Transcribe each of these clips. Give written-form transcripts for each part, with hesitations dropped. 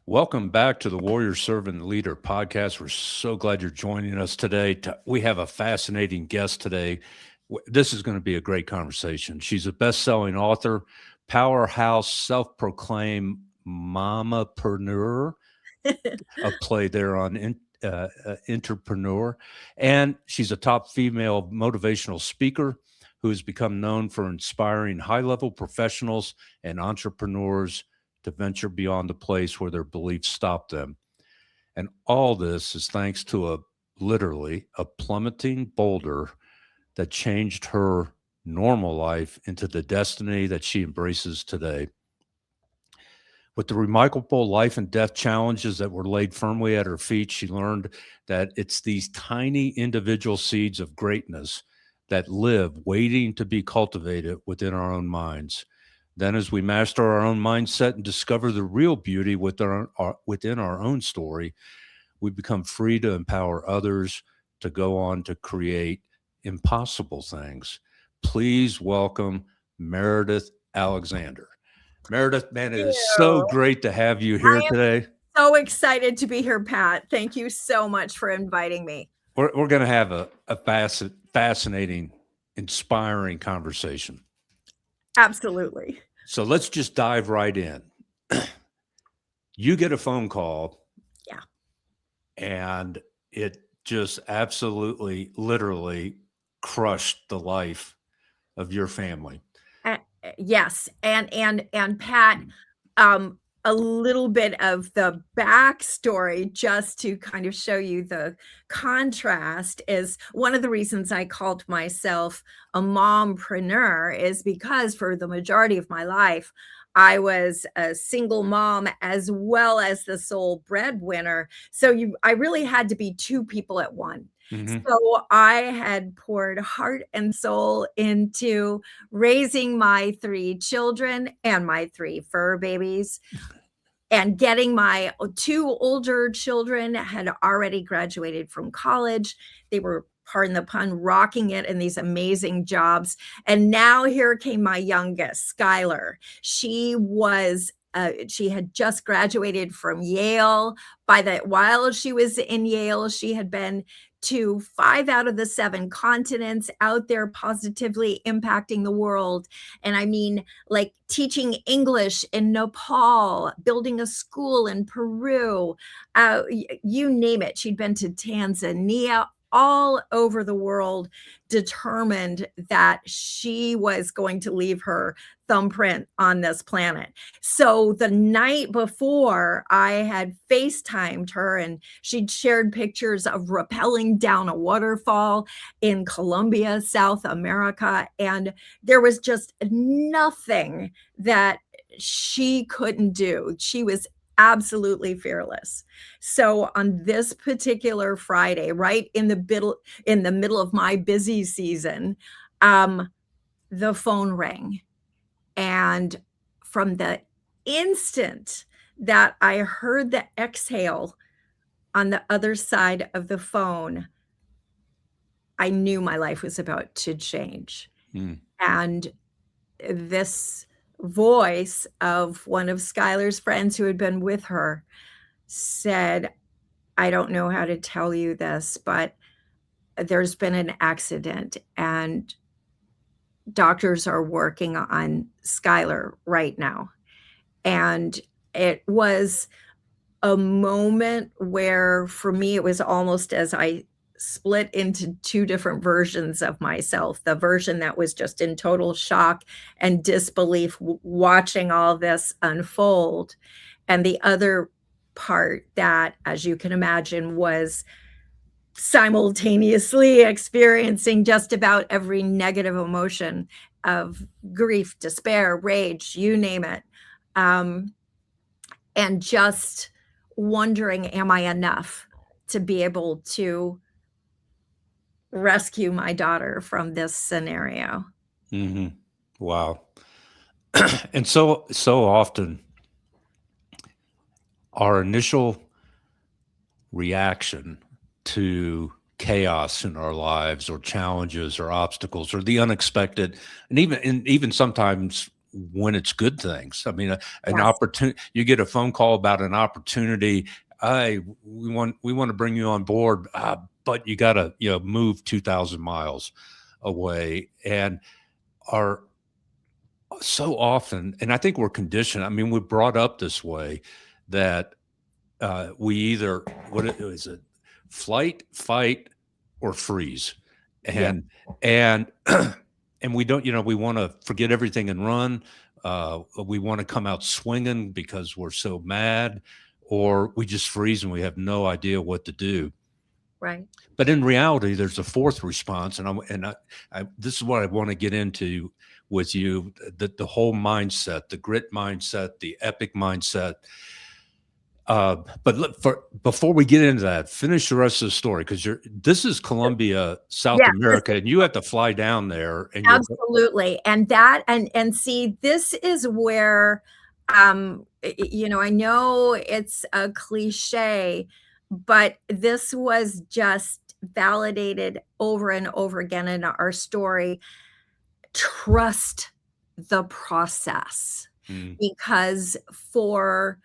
Welcome back to the Warrior Servant Leader podcast. We're so glad you're joining us today. We have a fascinating guest today. This is going to be a great conversation. She's a best-selling author, powerhouse, self-proclaimed mamapreneur, a play there on entrepreneur, and she's a top female motivational speaker who has become known for inspiring high-level professionals and entrepreneurs to venture beyond the place where their beliefs stop them. And all this is thanks to literally a plummeting boulder that changed her normal life into the destiny that she embraces today. With the remarkable life and death challenges that were laid firmly at her feet, she learned that it's these tiny individual seeds of greatness that live waiting to be cultivated within our own minds. Then, as we master our own mindset and discover the real beauty within our own story, we become free to empower others to go on to create impossible things. Please welcome Meridith Alexander. Meridith, man, it is so you. great to have you I here am today. so excited to be here, Pat. Thank you so much for inviting me. We're going to have a fascinating, inspiring conversation. Absolutely. So let's just dive right in. You get a phone call. Yeah. And it just absolutely, literally crushed the life of your family. Yes. And Pat, a little bit of the backstory just to kind of show you the contrast is one of the reasons I called myself a mompreneur is because for the majority of my life, I was a single mom as well as the sole breadwinner. So I really had to be two people at one. Mm-hmm. So I had poured heart and soul into raising my three children and my three fur babies. And getting my two older children had already graduated from college. They were, pardon the pun, rocking it in these amazing jobs. And now here came my youngest, Skylar. She had just graduated from Yale. While she was in Yale, she had been to 5 out of the 7 continents out there positively impacting the world. And I mean, like teaching English in Nepal, building a school in Peru, you name it. She'd been to Tanzania, all over the world, determined that she was going to leave her thumbprint on this planet. So the night before, I had FaceTimed her and she'd shared pictures of rappelling down a waterfall in Colombia, South America. And there was just nothing that she couldn't do. She was absolutely fearless. So on this particular Friday, right in the middle of my busy season, the phone rang. And from the instant that I heard the exhale on the other side of the phone, I knew my life was about to change. And this voice of one of Skylar's friends who had been with her said, I don't know how to tell you this, but there's been an accident and doctors are working on Skylar right now. And it was a moment where, for me, it was almost as I split into two different versions of myself. The version that was just in total shock and disbelief watching all this unfold. And the other part that, as you can imagine, was simultaneously experiencing just about every negative emotion of grief, despair, rage, you name it. And just wondering, am I enough to be able to rescue my daughter from this scenario? Mm-hmm. Wow. And so often our initial reaction to chaos in our lives or challenges or obstacles or the unexpected, and even sometimes when it's good things. I mean, an Yes. opportunity, you get a phone call about an opportunity. Hey, we want to bring you on board, but you got to, move 2,000 miles away. And are so often, and I think we're conditioned. I mean, we're brought up this way that we either, is it, flight, fight, or freeze, Yeah. and and and we don't, we want to forget everything and run. We want to come out swinging because we're so mad, or we just freeze and we have no idea what to do. Right. But in reality, there's a fourth response, and this is what I want to get into with you: the whole mindset, the grit mindset, the epic mindset. But before we get into that, finish the rest of the story, because this is Colombia, South Yes. America, and you have to fly down there, and Absolutely. And that, and see, this is where, I know it's a cliche, but this was just validated over and over again in our story. Trust the process, Mm, because for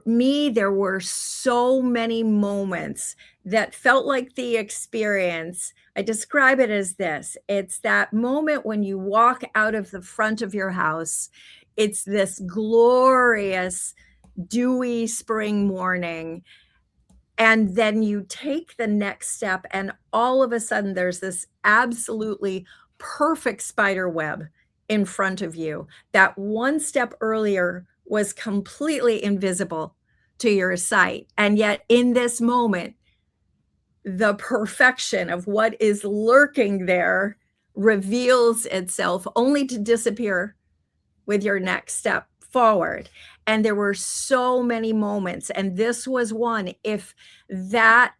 me, there were so many moments that felt like the experience. I describe it as this: it's that moment when you walk out of the front of your house. It's this glorious, dewy spring morning. And then you take the next step, and all of a sudden, there's this absolutely perfect spider web in front of you that one step earlier was completely invisible to your sight. And yet, in this moment, the perfection of what is lurking there reveals itself, only to disappear with your next step forward. And there were so many moments, and this was one. If that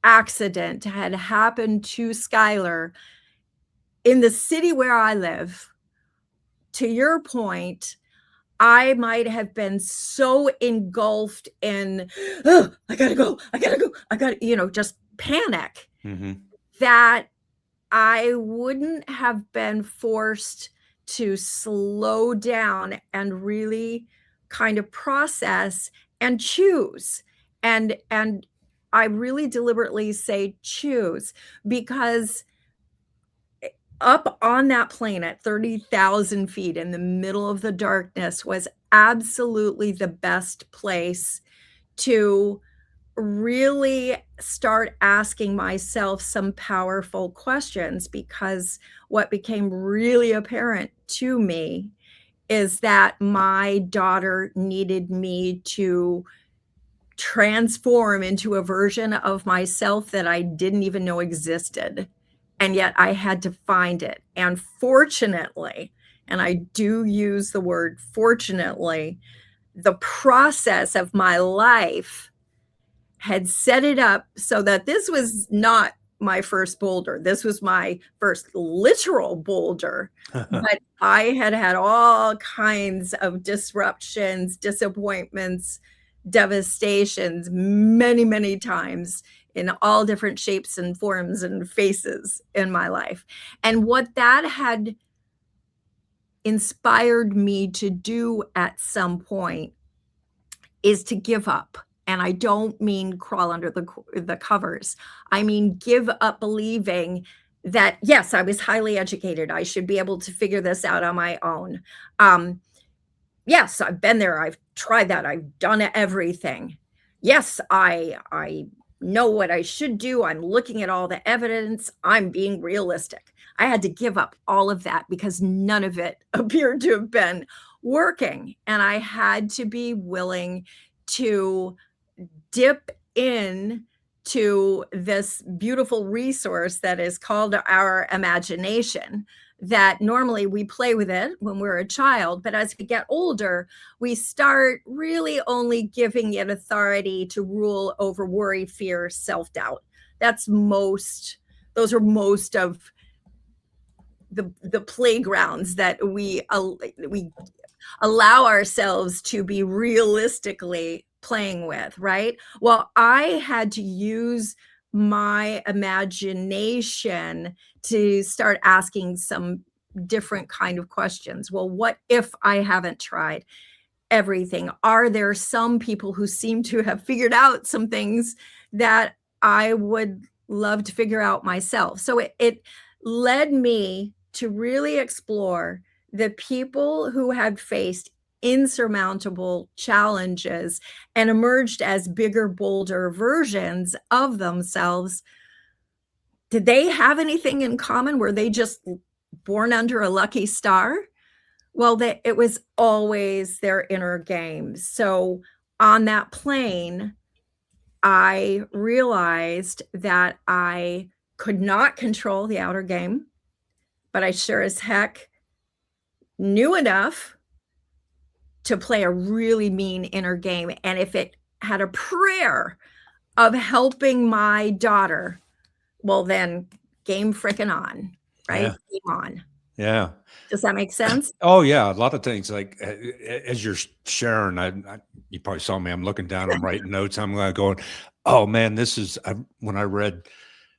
accident had happened to Skylar in the city where I live, to your point, I might have been so engulfed in, oh, I gotta go, I gotta go, I gotta, just panic, mhm. that I wouldn't have been forced to slow down and really kind of process and choose. And I really deliberately say choose, because up on that plane at 30,000 feet in the middle of the darkness was absolutely the best place to really start asking myself some powerful questions, because what became really apparent to me is that my daughter needed me to transform into a version of myself that I didn't even know existed. And yet I had to find it. And fortunately, and I do use the word fortunately, the process of my life had set it up so that this was not my first boulder. This was my first literal boulder. But I had had all kinds of disruptions, disappointments, devastations many, many times in all different shapes and forms and faces in my life. And what that had inspired me to do at some point is to give up. And I don't mean crawl under the covers. I mean, give up believing that, yes, I was highly educated. I should be able to figure this out on my own. Yes, I've been there. I've tried that. I've done everything. Yes, I know what I should do. I'm looking at all the evidence. I'm being realistic. I had to give up all of that because none of it appeared to have been working. And I had to be willing to dip in to this beautiful resource that is called our imagination, that normally we play with it when we're a child, but as we get older, we start really only giving it authority to rule over worry, fear, self-doubt. Those are most of the playgrounds that we allow ourselves to be realistically playing with, right? Well, I had to use my imagination to start asking some different kind of questions. Well, what if I haven't tried everything? Are there some people who seem to have figured out some things that I would love to figure out myself? So it led me to really explore the people who had faced insurmountable challenges and emerged as bigger, bolder versions of themselves. Did they have anything in common? Were they just born under a lucky star? Well, it was always their inner game. So on that plane, I realized that I could not control the outer game, but I sure as heck knew enough to play a really mean inner game. And if it had a prayer of helping my daughter, well, then game frickin' on, right? Yeah. Game on. Yeah. Does that make sense? Oh yeah, a lot of things like as you're sharing, you probably saw me. I'm looking down, I'm writing notes. I'm going, oh man, this is when I read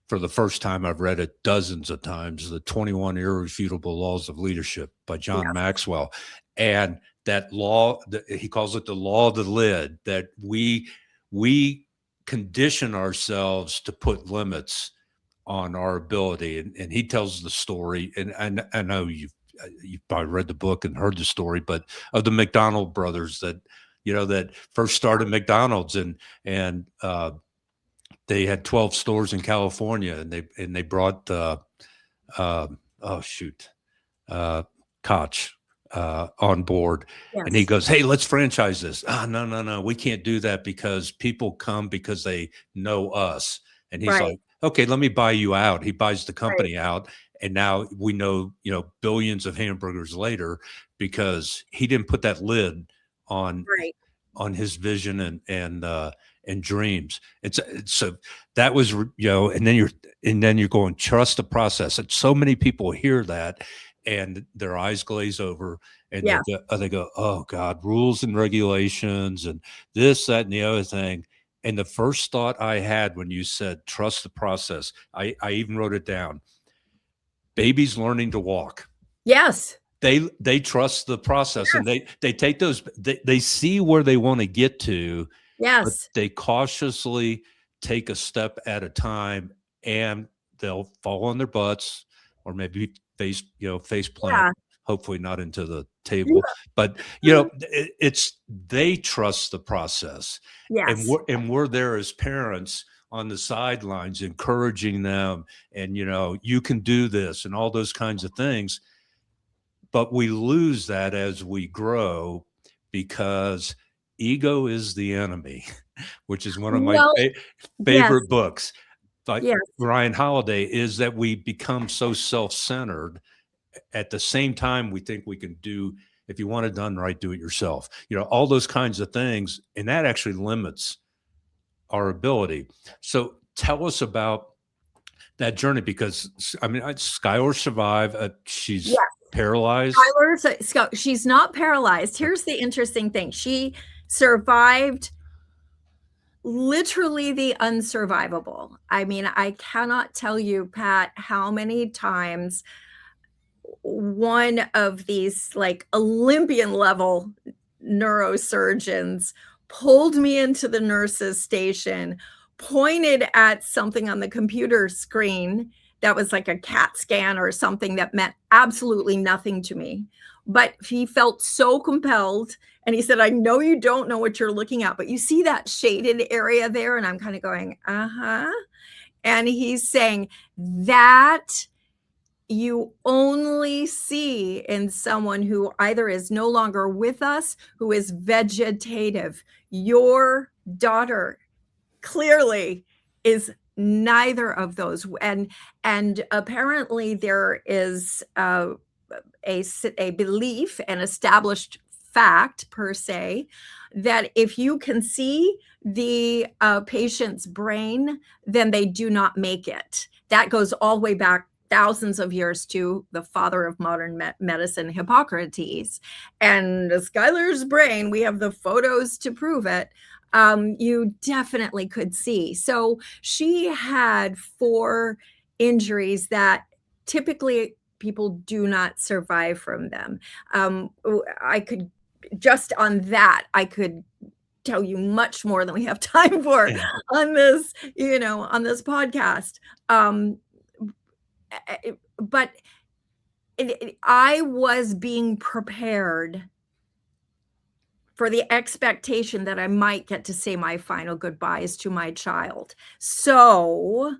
for the first time. I've read it dozens of times. The 21 Irrefutable Laws of Leadership by John Yes. Maxwell, and that law, he calls it the law of the lid. That we condition ourselves to put limits on our ability, and he tells the story, and I know you've probably read the book and heard the story, but of the McDonald brothers that that first started McDonald's, and they had 12 stores in California, and they brought Koch on board, and he Yes. goes, "Hey, let's franchise this." No, we can't do that because people come because they know us. And he's Right. like, "Okay, let me buy you out." He buys the Right. company out, and now we know, billions of hamburgers later because he didn't put that lid on Right. his vision and dreams. So that was, and then you're going, trust the process. And so many people hear that and their eyes glaze over, and Yeah. they go, oh God, rules and regulations and this, that, and the other thing. And the first thought I had when you said trust the process, I even wrote it down. Babies learning to walk. Yes. They trust the process, and they take those, they see where they want to get to, but Yes. they cautiously take a step at a time, and they'll fall on their butts or maybe face plant, Yeah. hopefully not into the Yeah. table, but it's they trust the process. And Yes. we're there as parents on the sidelines encouraging them, and you can do this and all those kinds of things. But we lose that as we grow because ego is the enemy, which is one of my Well, yes. favorite books by Yes. Ryan Holiday, is that we become so self-centered. At the same time, we think we can do, if you want it done right, do it yourself. All those kinds of things, and that actually limits our ability. So tell us about that journey, because Skylar survived. She's Yes. paralyzed. She's not paralyzed. Here's the interesting thing. She survived literally the unsurvivable. I mean, I cannot tell you, Pat, how many times one of these like Olympian level neurosurgeons pulled me into the nurse's station, pointed at something on the computer screen that was like a CAT scan or something that meant absolutely nothing to me. But he felt so compelled, and he said, I know you don't know what you're looking at, but you see that shaded area there? And I'm kind of going, uh-huh. And he's saying that you only see in someone who either is no longer with us, who is vegetative. Your daughter clearly is neither of those. And apparently there is a belief, an established fact per se, that if you can see the patient's brain, then they do not make it. That goes all the way back thousands of years to the father of modern medicine, Hippocrates. And Skylar's brain, we have the photos to prove it. You definitely could see. So she had 4 injuries that typically people do not survive from them. I could just on that, I could tell you much more than we have time for on this, on this podcast. But I was being prepared for the expectation that I might get to say my final goodbyes to my child. So,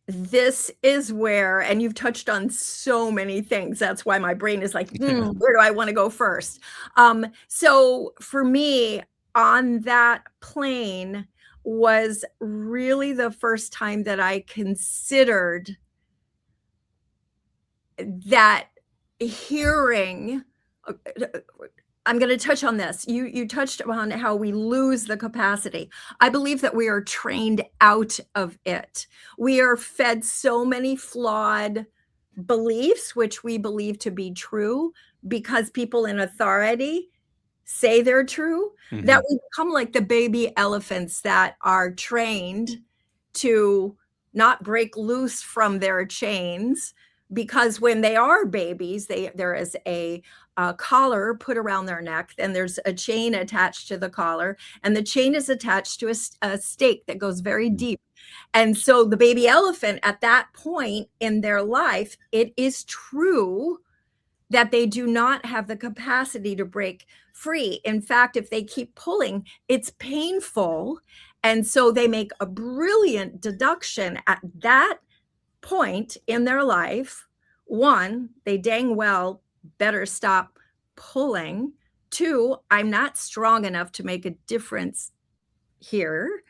this is where, and you've touched on so many things. That's why my brain is like, where do I want to go first? So for me, on that plane was really the first time that I considered that hearing. I'm going to touch on this. You touched on how we lose the capacity. I believe that we are trained out of it. We are fed so many flawed beliefs, which we believe to be true because people in authority say they're true, that we become like the baby elephants that are trained to not break loose from their chains, because when they are babies, there is a collar put around their neck, and there's a chain attached to the collar, and the chain is attached to a stake that goes very deep. And so the baby elephant at that point in their life, it is true that they do not have the capacity to break free. In fact, if they keep pulling, it's painful. And so they make a brilliant deduction at that point in their life. One, they dang well better stop pulling. Two, I'm not strong enough to make a difference here.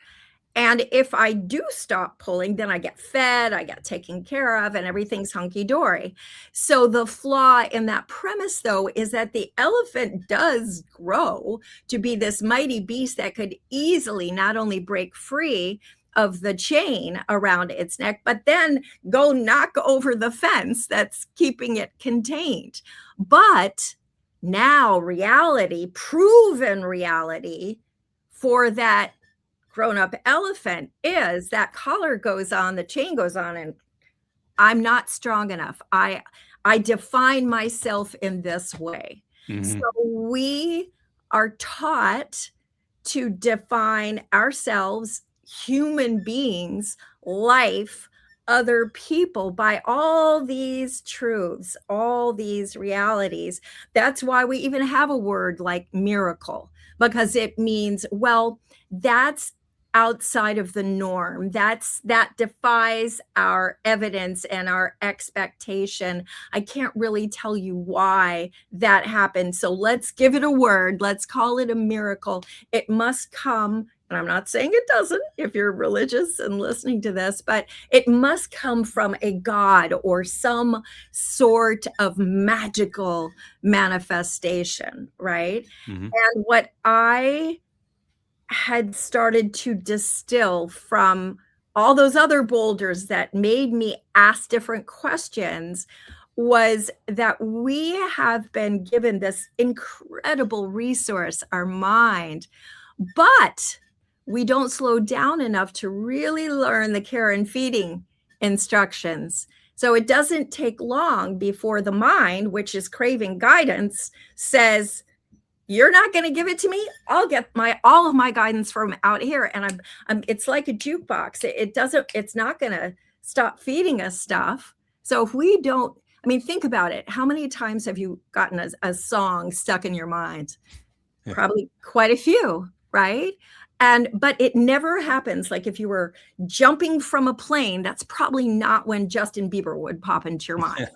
And if I do stop pulling, then I get fed, I get taken care of, and everything's hunky-dory. So the flaw in that premise, though, is that the elephant does grow to be this mighty beast that could easily not only break free of the chain around its neck, but then go knock over the fence that's keeping it contained. But now reality, proven reality for that grown-up elephant is that collar goes on, the chain goes on, and I'm not strong enough. I define myself in this way. So we are taught to define ourselves, human beings, life, other people, by all these truths, all these realities. That's why we even have a word like miracle, because it means, well, that's outside of the norm. That defies our evidence and our expectation. I can't really tell you why that happened. So let's give it a word. Let's call it a miracle. It must come, and I'm not saying it doesn't if you're religious and listening to this, but it must come from a God or some sort of magical manifestation, right? And what I had started to distill from all those other boulders that made me ask different questions was that we have been given this incredible resource, our mind, but we don't slow down enough to really learn the care and feeding instructions. So it doesn't take long before the mind, which is craving guidance, says, you're not going to give it to me. I'll get all of my guidance from out here. And it's like a jukebox. It's not going to stop feeding us stuff. So if we don't, think about it. How many times have you gotten a song stuck in your mind? Yeah. Probably quite a few, right? But it never happens. Like if you were jumping from a plane, that's probably not when Justin Bieber would pop into your mind.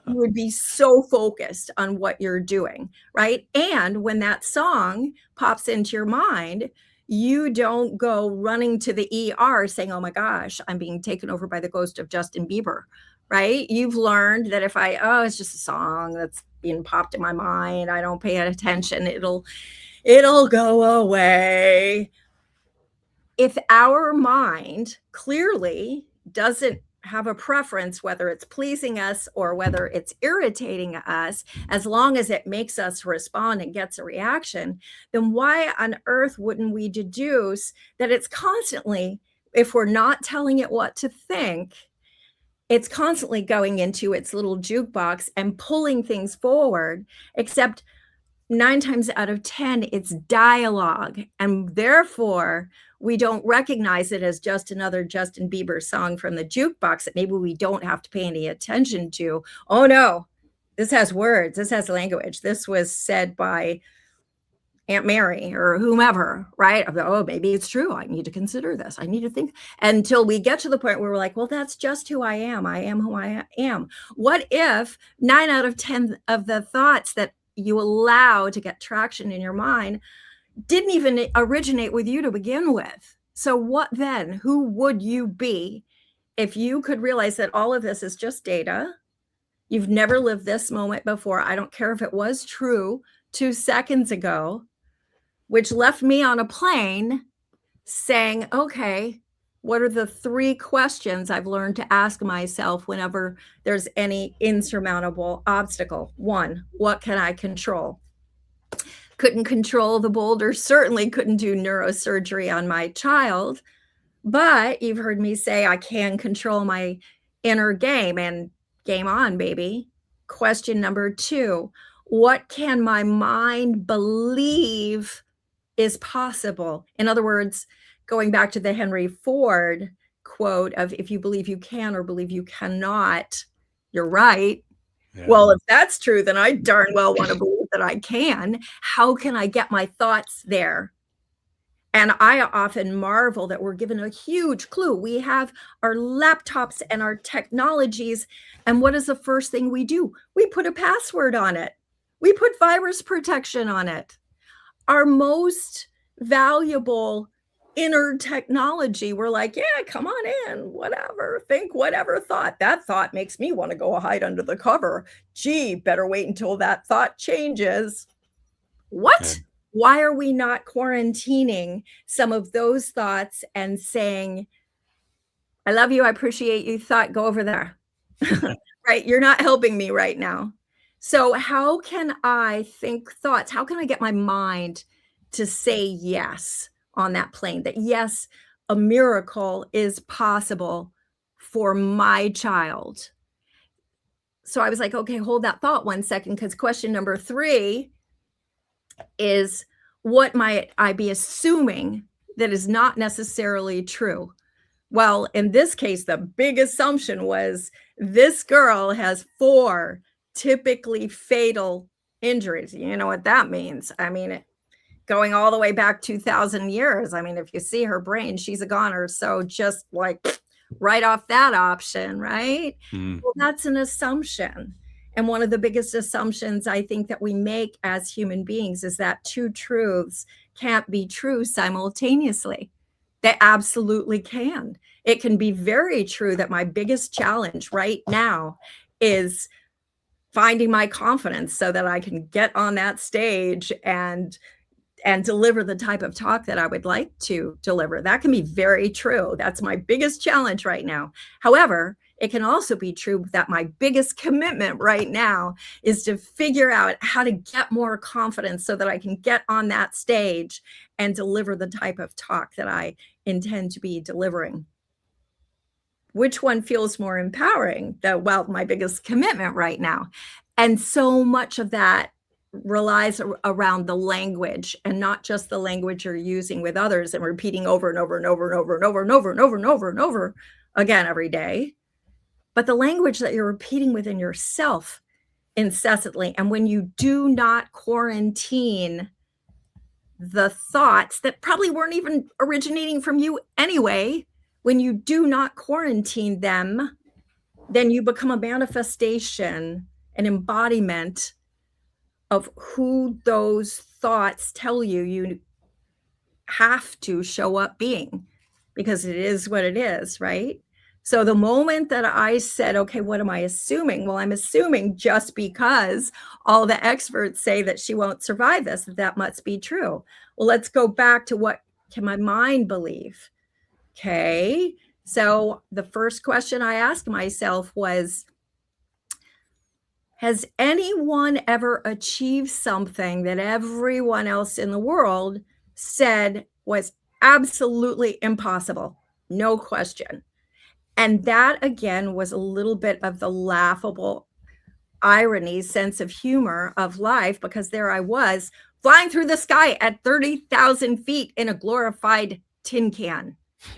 You would be so focused on what you're doing, right? And when that song pops into your mind, you don't go running to the ER saying, oh my gosh, I'm being taken over by the ghost of Justin Bieber, right? You've learned that if it's just a song that's being popped in my mind, I don't pay attention, it'll go away. If our mind clearly doesn't have a preference, whether it's pleasing us or whether it's irritating us, as long as it makes us respond and gets a reaction, then why on earth wouldn't we deduce that it's constantly, if we're not telling it what to think, it's constantly going into its little jukebox and pulling things forward, except 9 times out of 10, it's dialogue. And therefore, we don't recognize it as just another Justin Bieber song from the jukebox that maybe we don't have to pay any attention to. Oh no, this has words, this has language. This was said by Aunt Mary or whomever, right? Oh, maybe it's true. I need to consider this. I need to think until we get to the point where we're like, well, that's just who I am. I am who I am. What if 9 out of 10 of the thoughts that you allow to get traction in your mind didn't even originate with you to begin with? So what then? Who would you be if you could realize that all of this is just data? You've never lived this moment before. I don't care if it was true 2 seconds ago, which left me on a plane saying, okay, what are the 3 questions I've learned to ask myself whenever there's any insurmountable obstacle? 1, what can I control? Couldn't control the boulder, certainly couldn't do neurosurgery on my child, but you've heard me say I can control my inner game, and game on, baby. Question number 2, what can my mind believe is possible? In other words, going back to the Henry Ford quote of if you believe you can or believe you cannot, you're right. Yeah. Well, if that's true, then I darn well want to believe that I can. How can I get my thoughts there? And I often marvel that we're given a huge clue. We have our laptops and our technologies. And what is the first thing we do? We put a password on it. We put virus protection on it. Our most valuable inner technology, we're like, yeah, come on in, whatever, think whatever thought. That thought makes me want to go hide under the cover. Gee, better wait until that thought changes. What? Yeah. Why are we not quarantining some of those thoughts and saying, I love you, I appreciate you, thought, go over there. Right? You're not helping me right now. So how can I think thoughts? How can I get my mind to say yes on that plane? That yes, a miracle is possible for my child. So I was like, okay, hold that thought 1 second, because question number 3 is, what might I be assuming that is not necessarily true? Well, in this case, the big assumption was this girl has 4 typically fatal injuries. You know what that means? I mean, going all the way back 2,000 years. I mean, if you see her brain, she's a goner. So just like right off that option, right? Well, that's an assumption. And one of the biggest assumptions I think that we make as human beings is that 2 truths can't be true simultaneously. They absolutely can. It can be very true that my biggest challenge right now is finding my confidence so that I can get on that stage and deliver the type of talk that I would like to deliver. That can be very true. That's my biggest challenge right now. However, it can also be true that my biggest commitment right now is to figure out how to get more confidence so that I can get on that stage and deliver the type of talk that I intend to be delivering. Which one feels more empowering? Well, my biggest commitment right now. And so much of that relies around the language, and not just the language you're using with others and repeating over and over and over and over and over and over and over and over and over again every day, but the language that you're repeating within yourself incessantly. And when you do not quarantine the thoughts that probably weren't even originating from you anyway, when you do not quarantine them, then you become a manifestation, an embodiment of who those thoughts tell you you have to show up being, because it is what it is, right? So the moment that I said, okay, what am I assuming? Well, I'm assuming just because all the experts say that she won't survive this, that must be true. Well, let's go back to what can my mind believe? Okay, so the first question I asked myself was, has anyone ever achieved something that everyone else in the world said was absolutely impossible? No question. And that again was a little bit of the laughable irony, sense of humor of life, because there I was flying through the sky at 30,000 feet in a glorified tin can,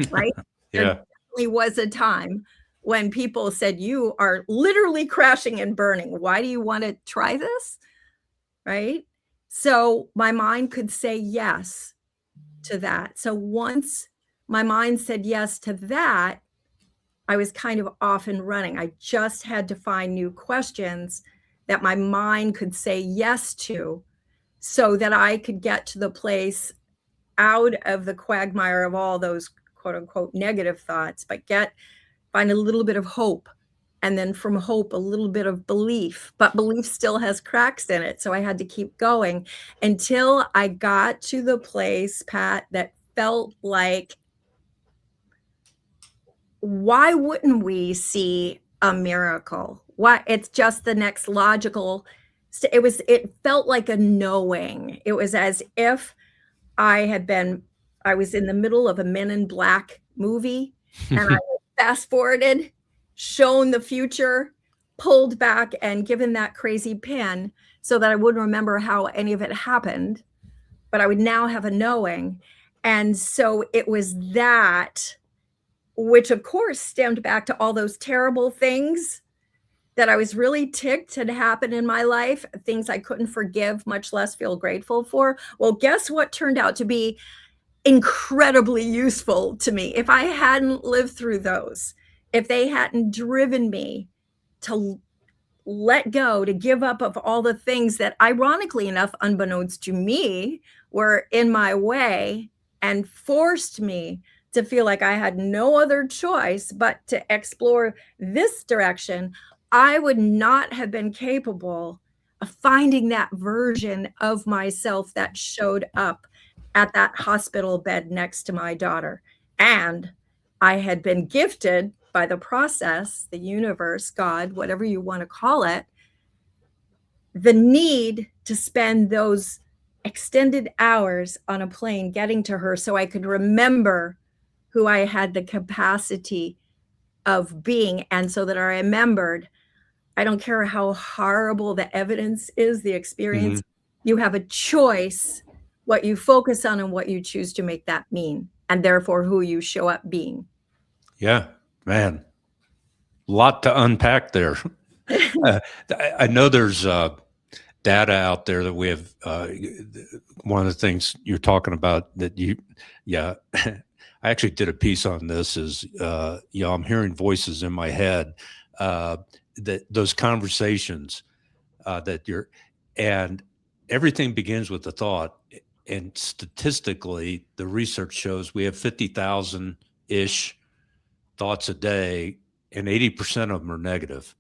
right? There Yeah. definitely was a time when people said, "You are literally crashing and burning. Why do you want to try this?" Right? So my mind could say yes to that. So once my mind said yes to that, I was kind of off and running. I just had to find new questions that my mind could say yes to so that I could get to the place out of the quagmire of all those quote unquote negative thoughts, but find a little bit of hope. And then from hope, a little bit of belief, but belief still has cracks in it. So I had to keep going until I got to the place, Pat, that felt like, why wouldn't we see a miracle? Why it's just the next logical it felt like a knowing. It was as if I was in the middle of a Men in Black movie and I was fast forwarded, shown the future, pulled back and given that crazy pin so that I wouldn't remember how any of it happened, but I would now have a knowing. And so it was that, which of course stemmed back to all those terrible things that I was really ticked had happened in my life, things I couldn't forgive, much less feel grateful for. Well, guess what turned out to be incredibly useful to me? If I hadn't lived through those, if they hadn't driven me to let go, to give up of all the things that, ironically enough, unbeknownst to me, were in my way and forced me to feel like I had no other choice but to explore this direction, I would not have been capable of finding that version of myself that showed up at that hospital bed next to my daughter. And I had been gifted by the process, the universe, God, whatever you want to call it, the need to spend those extended hours on a plane getting to her so I could remember who I had the capacity of being. And so that I remembered, I don't care how horrible the evidence is, the experience, Mhm. you have a choice what you focus on and what you choose to make that mean, and therefore who you show up being. Yeah, man, lot to unpack there. Uh, I know there's data out there that we have. One of the things you're talking about that yeah, I actually did a piece on this. Is I'm hearing voices in my head that those conversations that you're, and everything begins with a thought. And statistically, the research shows we have 50,000 ish thoughts a day, and 80% of them are negative.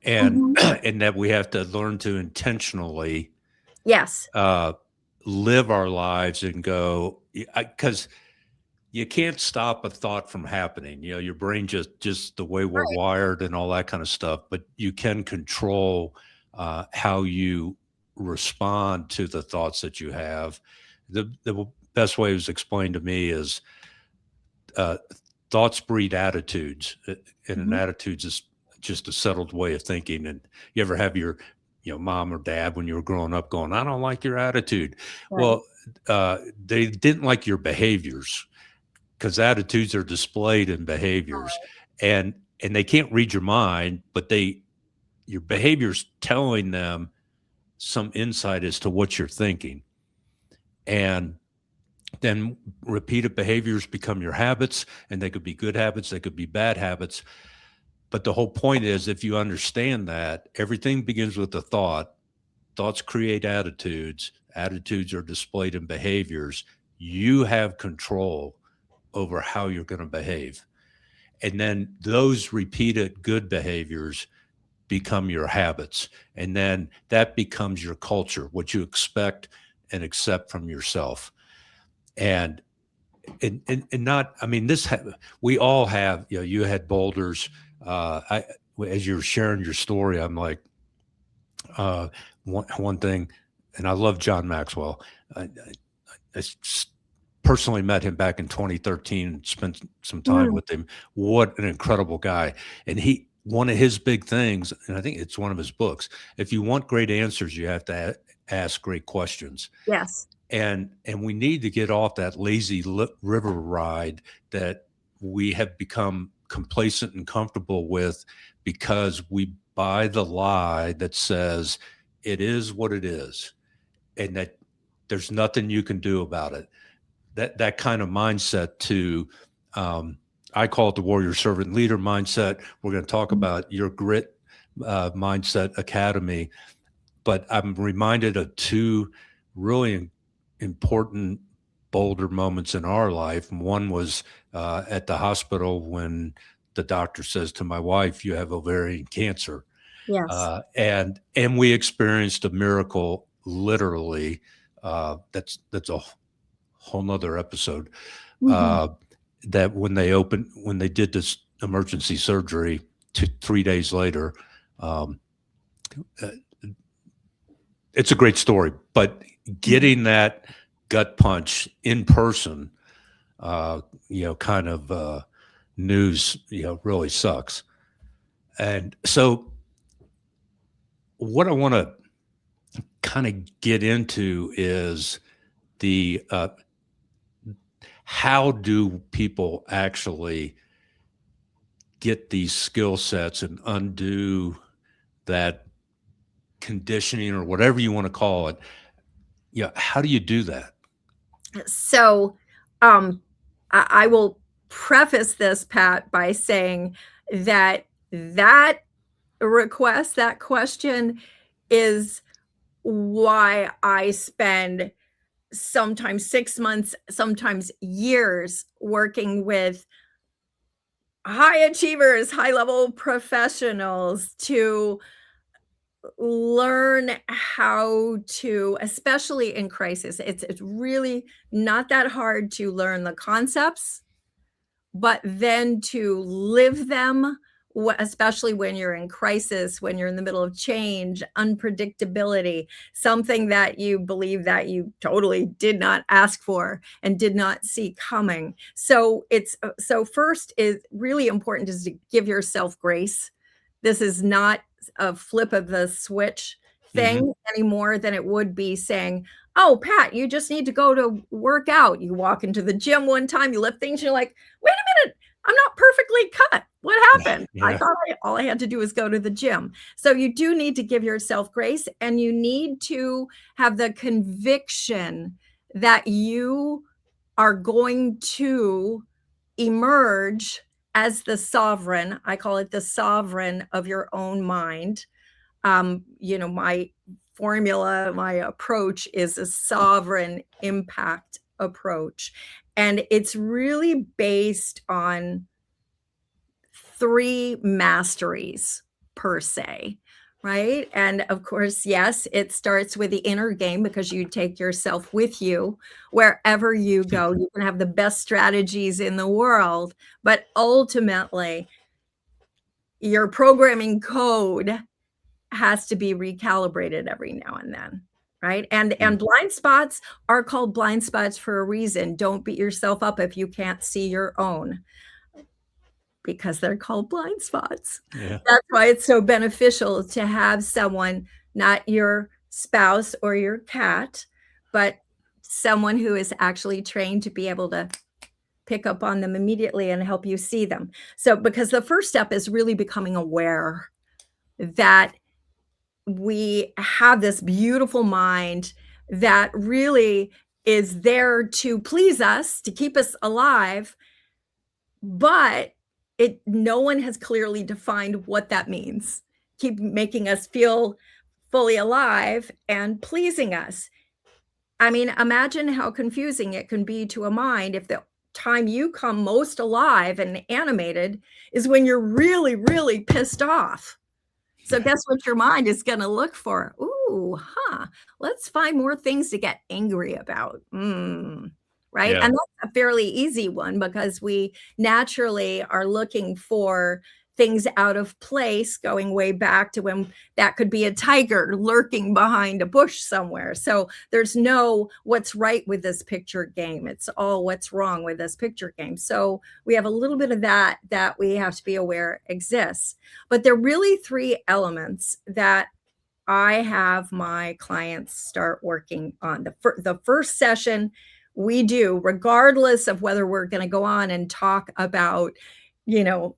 And Mhm. and that we have to learn to intentionally Yes. uh, live our lives and go, because you can't stop a thought from happening. Your brain just the way we're Right. wired and all that kind of stuff. But you can control how you respond to the thoughts that you have. The best way it was explained to me is uh, thoughts breed attitudes, and an Mhm. attitude is just a settled way of thinking. And you ever have your, mom or dad when you were growing up going, "I don't like your attitude." Right. Well, they didn't like your behaviors because attitudes are displayed in behaviors, and they can't read your mind, but your behaviors telling them some insight as to what you're thinking, and then repeated behaviors become your habits, and they could be good habits, they could be bad habits. But the whole point is, if you understand that everything begins with a thought, thoughts create attitudes, attitudes are displayed in behaviors, you have control over how you're going to behave. And then those repeated good behaviors become your habits. And then that becomes your culture, what you expect and accept from yourself. And and not, I mean, we all have, you had boulders. I As you're sharing your story, I'm like, one thing, and I love John Maxwell. I, I personally met him back in 2013 and spent some time with him. What an incredible guy. And one of his big things, and I think it's one of his books, if you want great answers, you have to ask great questions. Yes. And we need to get off that lazy river ride that we have become complacent and comfortable with, because we buy the lie that says it is what it is and that there's nothing you can do about it. That kind of mindset I call it the warrior servant leader mindset. We're going to talk about your grit mindset academy, but I'm reminded of two really important boulder moments in our life. And one was at the hospital when the doctor says to my wife, "You have ovarian cancer." Yes. And we experienced a miracle, literally. That's a whole nother episode. That when they did this emergency surgery 3 days later, it's a great story, but getting that gut punch in person, kind of news, really sucks. And so what I want to kind of get into is the how do people actually get these skill sets and undo that conditioning or whatever you want to call it? How do you do that? So I will preface this, Pat, by saying that request, that question, is why I spend sometimes 6 months, sometimes years working with high achievers, high level professionals to learn how to, especially in crisis, it's really not that hard to learn the concepts, but then to live them, especially when you're in crisis, when you're in the middle of change, unpredictability, something that you believe that you totally did not ask for and did not see coming. So so first is really important is to give yourself grace. This is not a flip of the switch thing any more than it would be saying, "Oh, Pat, you just need to go to work out." You walk into the gym one time, you lift things, you're like, "Wait a minute, I'm not perfectly cut. What happened? I thought all I had to do was go to the gym." So you do need to give yourself grace, and you need to have the conviction that you are going to emerge as the sovereign. I call it the sovereign of your own mind. My formula, my approach is a sovereign impact approach. And it's really based on 3 masteries per se, right? And of course, yes, it starts with the inner game because you take yourself with you wherever you go. You can have the best strategies in the world, but ultimately, your programming code has to be recalibrated every now and then, right? And blind spots are called blind spots for a reason. Don't beat yourself up if you can't see your own, because they're called blind spots. Yeah. That's why it's so beneficial to have someone, not your spouse or your cat, but someone who is actually trained to be able to pick up on them immediately and help you see them. So, because the first step is really becoming aware that we have this beautiful mind that really is there to please us, to keep us alive, but no one has clearly defined what that means. Keep making us feel fully alive and pleasing us. I mean, imagine how confusing it can be to a mind if the time you come most alive and animated is when you're really, really pissed off. So guess what your mind is going to look for? Ooh, let's find more things to get angry about. Right? Yeah. And that's a fairly easy one because we naturally are looking for things out of place, going way back to when that could be a tiger lurking behind a bush somewhere. So there's no what's right with this picture game. It's all what's wrong with this picture game. So we have a little bit of that we have to be aware exists. But there are really three elements that I have my clients start working on. The first session we do, regardless of whether we're going to go on and talk about,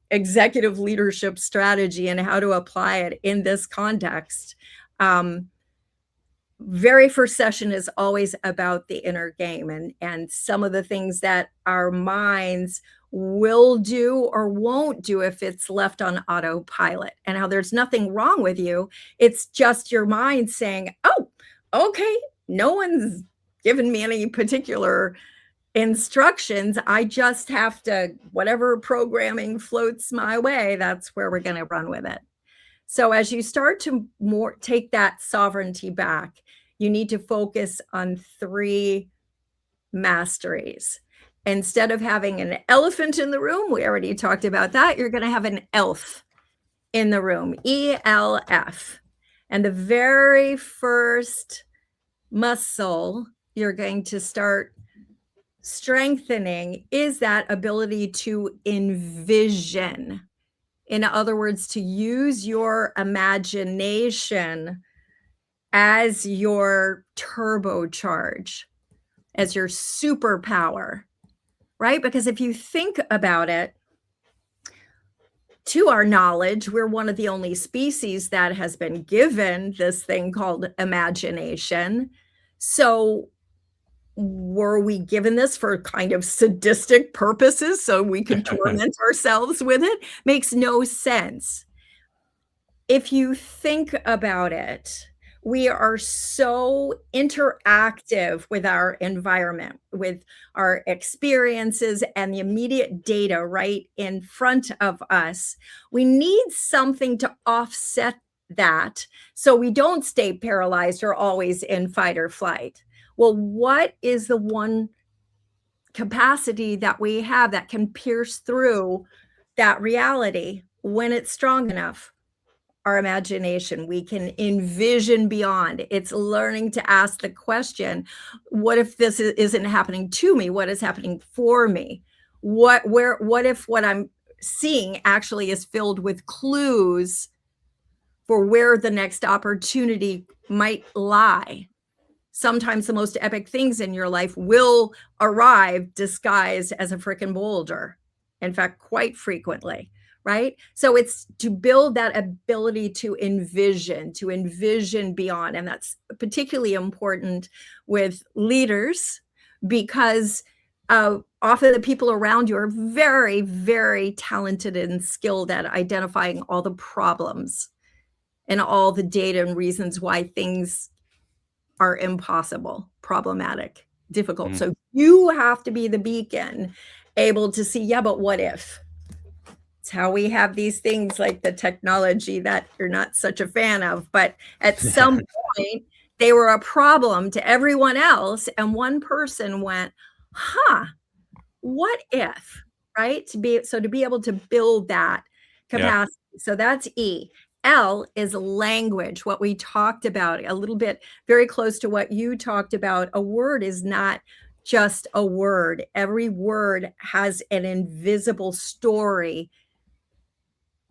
executive leadership strategy and how to apply it in this context. Very first session is always about the inner game and some of the things that our minds will do or won't do if it's left on autopilot, and how there's nothing wrong with you. It's just your mind saying, oh, okay, no one's given me any particular instructions. I just have to, whatever programming floats my way, that's where we're going to run with it. So as you start to take that sovereignty back, you need to focus on three masteries. Instead of having an elephant in the room, we already talked about that, you're going to have an elf in the room, ELF. And the very first muscle you're going to start strengthening is that ability to envision. In other words, to use your imagination as your turbocharge, as your superpower, right? Because if you think about it, to our knowledge, we're one of the only species that has been given this thing called imagination. So were we given this for kind of sadistic purposes so we could torment ourselves with it? Makes no sense. If you think about it, we are so interactive with our environment, with our experiences and the immediate data right in front of us. We need something to offset that so we don't stay paralyzed or always in fight or flight. Well, what is the one capacity that we have that can pierce through that reality when it's strong enough? Our imagination. We can envision beyond. It's learning to ask the question, what if this isn't happening to me? What is happening for me? What if what I'm seeing actually is filled with clues for where the next opportunity might lie? Sometimes the most epic things in your life will arrive disguised as a frickin' boulder. In fact, quite frequently, right? So it's to build that ability to envision beyond. And that's particularly important with leaders because often the people around you are very, very talented and skilled at identifying all the problems and all the data and reasons why things are impossible, problematic, difficult. So you have to be the beacon, able to see, yeah, but what if? It's how we have these things like the technology that you're not such a fan of, but at some point they were a problem to everyone else. And one person went, what if, right? To be able to build that capacity. Yeah. So that's E. L is language, what we talked about a little bit, very close to what you talked about. A word is not just a word. Every word has an invisible story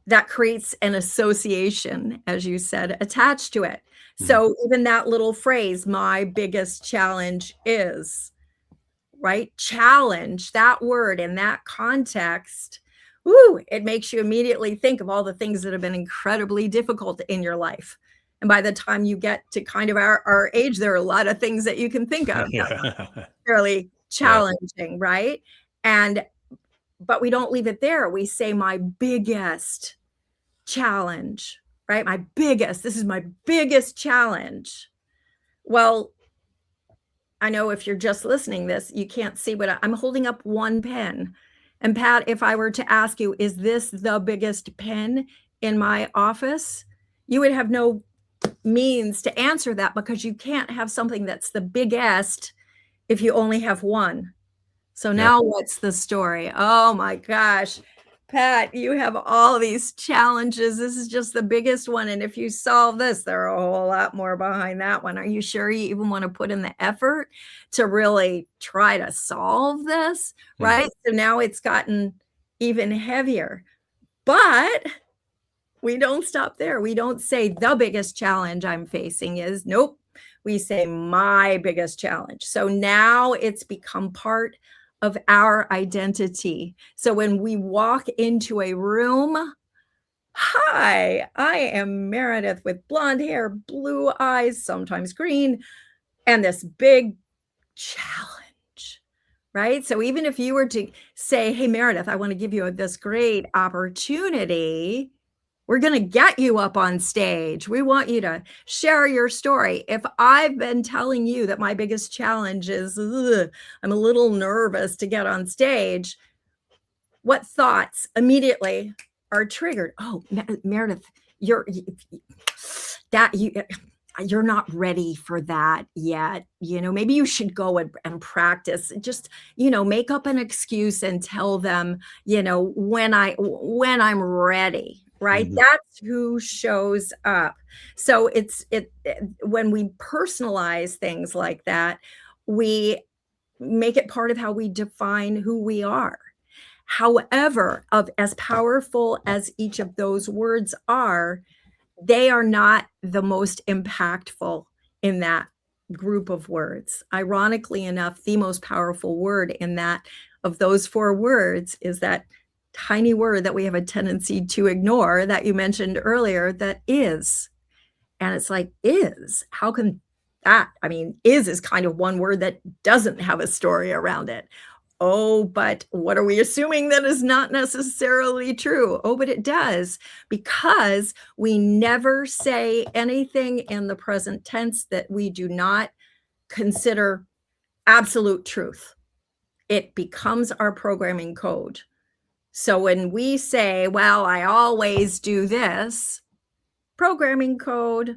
that creates an association, as you said, attached to it. So even that little phrase, my biggest challenge is, right? Challenge, that word in that context, it makes you immediately think of all the things that have been incredibly difficult in your life. And by the time you get to kind of our age, there are a lot of things that you can think of fairly challenging, right? But we don't leave it there. We say my biggest challenge, right? This is my biggest challenge. Well, I know if you're just listening this, you can't see what I'm holding up one pen. And Pat, if I were to ask you, is this the biggest pen in my office? You would have no means to answer that because you can't have something that's the biggest if you only have one. So now what's the story? Oh my gosh. Pat, you have all these challenges. This is just the biggest one. And if you solve this, there are a whole lot more behind that one. Are you sure you even want to put in the effort to really try to solve this? Right. So now it's gotten even heavier. But we don't stop there. We don't say the biggest challenge I'm facing is, nope. We say my biggest challenge. So now it's become part of our identity. So when we walk into a room, hi, I am Meredith with blonde hair, blue eyes, sometimes green, and this big challenge, right? So even if you were to say, hey, Meredith, I want to give you this great opportunity, we're going to get you up on stage. We want you to share your story. If I've been telling you that my biggest challenge is, I'm a little nervous to get on stage, what thoughts immediately are triggered? Oh, Meredith, you're not ready for that yet. Maybe you should go and practice. Just, make up an excuse and tell them, when I'm ready. Right? That's who shows up. So when we personalize things like that, we make it part of how we define who we are. However, as powerful as each of those words are, they are not the most impactful in that group of words. Ironically enough, the most powerful word in that of those 4 words is that tiny word that we have a tendency to ignore that you mentioned earlier, that is. And it's like, is, how can that, is kind of one word that doesn't have a story around it. Oh, but what are we assuming that is not necessarily true? Oh, but it does, because we never say anything in the present tense that we do not consider absolute truth. It becomes our programming code. So when we say, well, I always do this, programming code,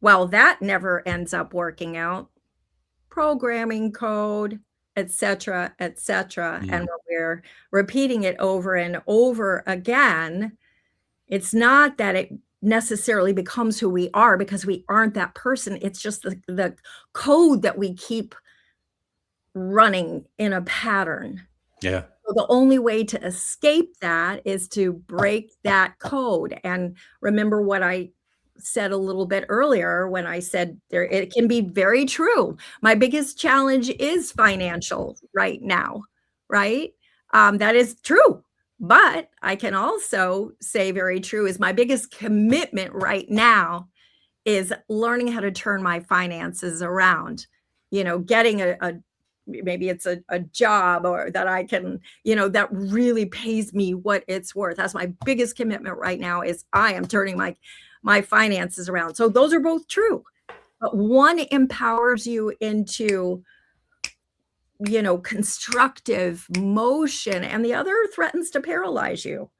well, that never ends up working out. Programming code, etc., etc. And when we're repeating it over and over again, it's not that it necessarily becomes who we are, because we aren't that person. It's just the code that we keep running in a pattern. Yeah. So the only way to escape that is to break that code. And remember what I said a little bit earlier when I said it can be very true. My biggest challenge is financial right now, right? That is true. But I can also say very true is my biggest commitment right now is learning how to turn my finances around, getting maybe it's a job or that I can, that really pays me what it's worth. That's my biggest commitment right now, is I am turning my finances around. So those are both true, but one empowers you into, constructive motion, and the other threatens to paralyze you.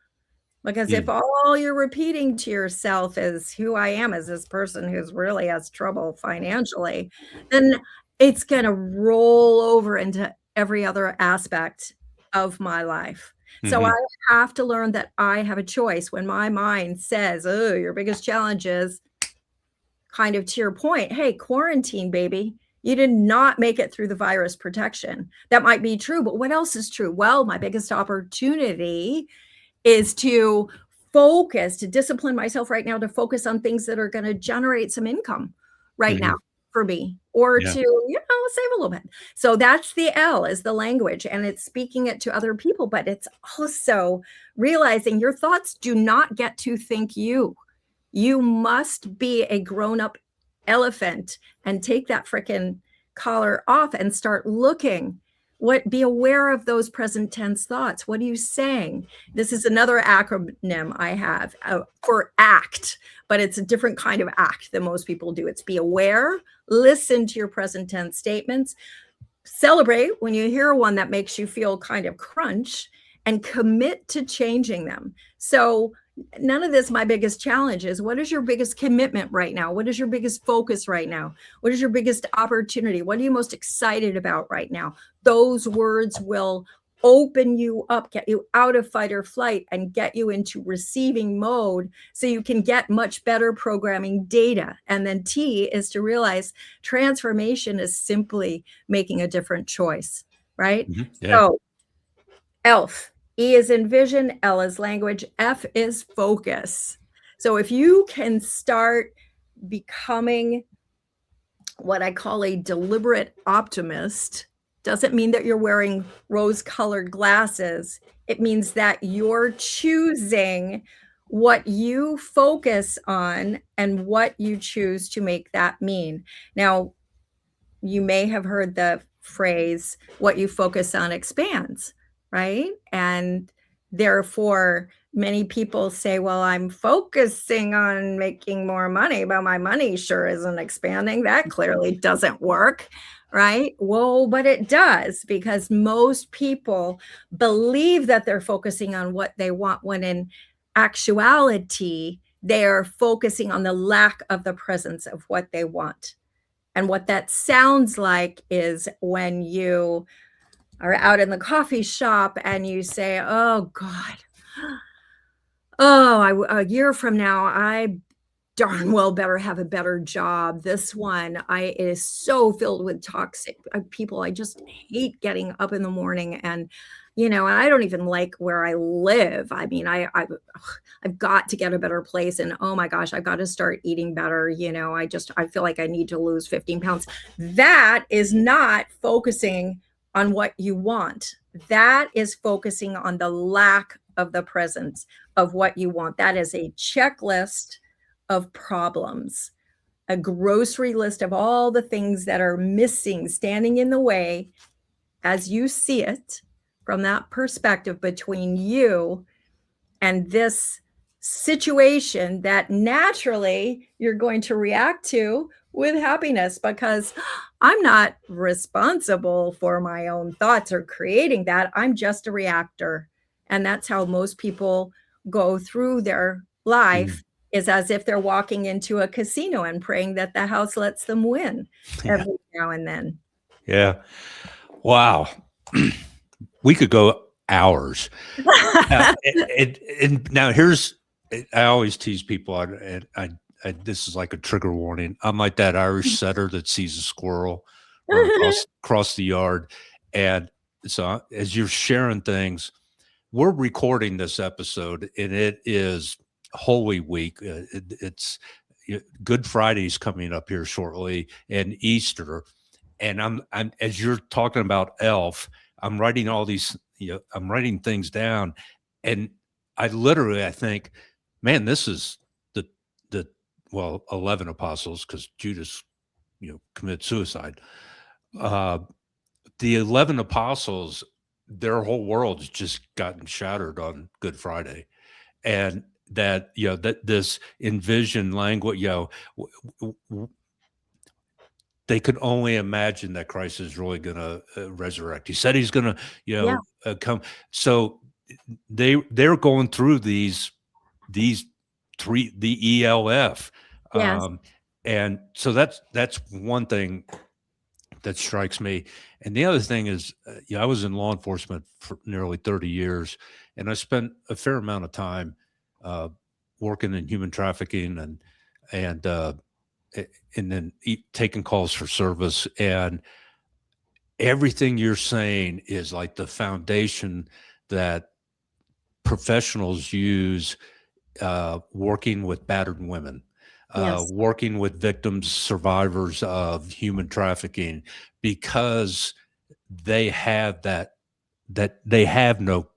Because if all you're repeating to yourself is who I am as this person who's really has trouble financially, then it's going to roll over into every other aspect of my life. So I have to learn that I have a choice. When my mind says, oh, your biggest challenge is, kind of to your point, hey, quarantine, baby. You did not make it through the virus protection. That might be true, but what else is true? Well, my biggest opportunity is to focus, to discipline myself right now, to focus on things that are going to generate some income right now for me, or to, save a little bit. So that's the L, is the language, and it's speaking it to other people, but it's also realizing your thoughts do not get to think you. You must be a grown-up elephant and take that frickin' collar off and start looking. Be aware of those present tense thoughts. What are you saying? This is another acronym I have for ACT, but it's a different kind of ACT than most people do. It's be aware, listen to your present tense statements, celebrate when you hear one that makes you feel kind of crunch, and commit to changing them. So none of this, my biggest challenge is, what is your biggest commitment right now? What is your biggest focus right now? What is your biggest opportunity? What are you most excited about right now? Those words will open you up, get you out of fight or flight, and get you into receiving mode so you can get much better programming data. And then T is to realize transformation is simply making a different choice, right? Yeah. So ELF, E is in vision, L is language, F is focus. So if you can start becoming what I call a deliberate optimist, doesn't mean that you're wearing rose-colored glasses. It means that you're choosing what you focus on and what you choose to make that mean. Now, you may have heard the phrase, what you focus on expands, right? And therefore, many people say, well, I'm focusing on making more money, but my money sure isn't expanding. That clearly doesn't work, right? Well, but it does, because most people believe that they're focusing on what they want, when in actuality, they are focusing on the lack of the presence of what they want. And what that sounds like is when you are out in the coffee shop and you say, oh God, a year from now, I darn well better have a better job. This one, it is so filled with toxic people. I just hate getting up in the morning, and and I don't even like where I live. I mean, I've got to get a better place, and oh my gosh, I've got to start eating better. I feel like I need to lose 15 pounds. That is not focusing on what you want. That is focusing on the lack of the presence of what you want. That is a checklist of problems, a grocery list of all the things that are missing, standing in the way, as you see it from that perspective, between you and this situation that naturally you're going to react to with happiness, because I'm not responsible for my own thoughts or creating that. I'm just a reactor. And that's how most people go through their life, is as if they're walking into a casino and praying that the house lets them win every now and then. Yeah. Wow. We could go hours. And now I always tease people, and this is like a trigger warning. I'm like that Irish setter that sees a squirrel run across the yard. And so as you're sharing things, we're recording this episode, and it is Holy Week. It's Good Friday's coming up here shortly, and Easter. And I'm as you're talking about ELF, I'm writing all these, I'm writing things down, and I think, man, this is the 11 apostles, because Judas, committed suicide. The 11 apostles, their whole world's just gotten shattered on Good Friday, and that that this envisioned language, they could only imagine that Christ is really going to resurrect. He said he's going to, come. So they're going through these three, the ELF. Yes. And so that's one thing that strikes me. And the other thing is, I was in law enforcement for nearly 30 years, and I spent a fair amount of time working in human trafficking and then taking calls for service. And everything you're saying is like the foundation that professionals use working with battered women, working with victims, survivors of human trafficking, because they have that they have no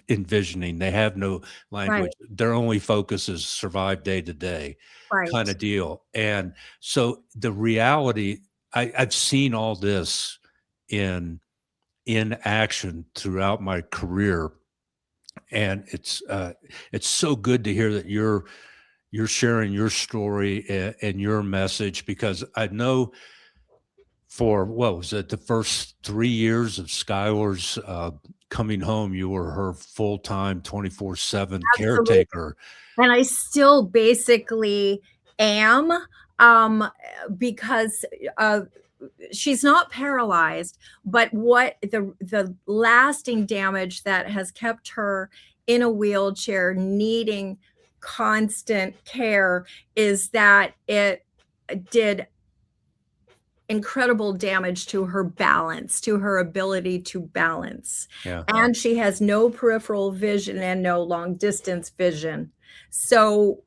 envisioning, they have no language. Right. Their only focus is survive day to day, kind of deal. And so the reality, I've seen all this in action throughout my career, and it's so good to hear that you're sharing your story and your message, because I know for what was it, the first 3 years of Skylar's coming home, you were her full-time 24/7 caretaker. And I still basically am, because she's not paralyzed, but what the lasting damage that has kept her in a wheelchair needing constant care is that it did incredible damage to her balance, to her ability to balance. Yeah. And she has no peripheral vision and no long distance vision. So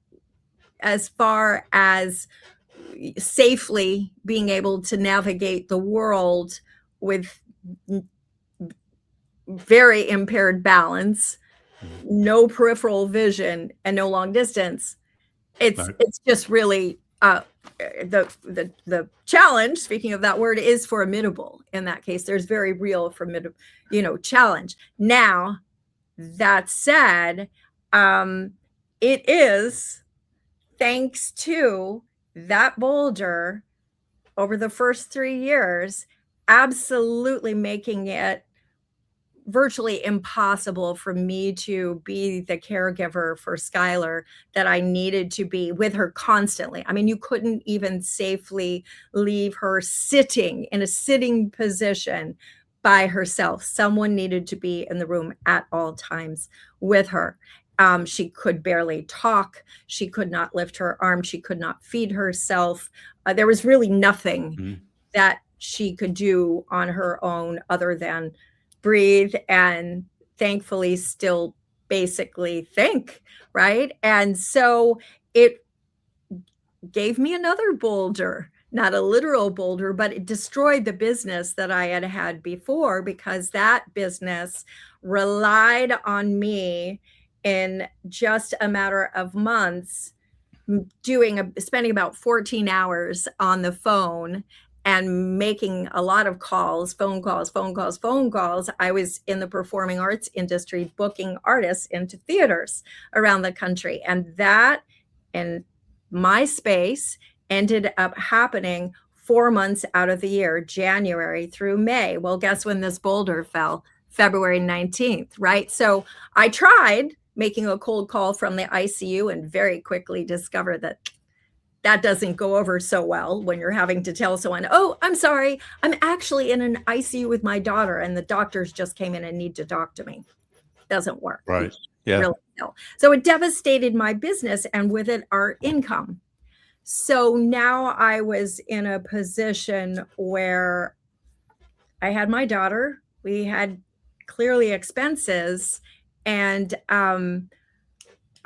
as far as safely being able to navigate the world with very impaired balance, no peripheral vision, and no long distance, it's just really the challenge, speaking of that word, is formidable. In that case, there's very real formidable, challenge. Now, that said, it is thanks to that boulder over the first 3 years, absolutely making it virtually impossible for me to be the caregiver for Skylar that I needed to be with her constantly. I mean, you couldn't even safely leave her sitting in a sitting position by herself. Someone needed to be in the room at all times with her. She could barely talk. She could not lift her arm. She could not feed herself. There was really nothing that she could do on her own other than breathe and thankfully still basically think, right? And so it gave me another boulder, not a literal boulder, but it destroyed the business that I had had before, because that business relied on me in just a matter of months spending about 14 hours on the phone and making a lot of phone calls. I was in the performing arts industry, booking artists into theaters around the country. And that in my space ended up happening 4 months out of the year, January through May. Well, guess when this boulder fell? February 19th, right? So I tried making a cold call from the ICU and very quickly discovered that doesn't go over so well when you're having to tell someone, oh, I'm sorry, I'm actually in an ICU with my daughter and the doctors just came in and need to talk to me. Doesn't work. Right. Yeah. Really, no. So it devastated my business and with it our income. So now I was in a position where I had my daughter, we had clearly expenses, and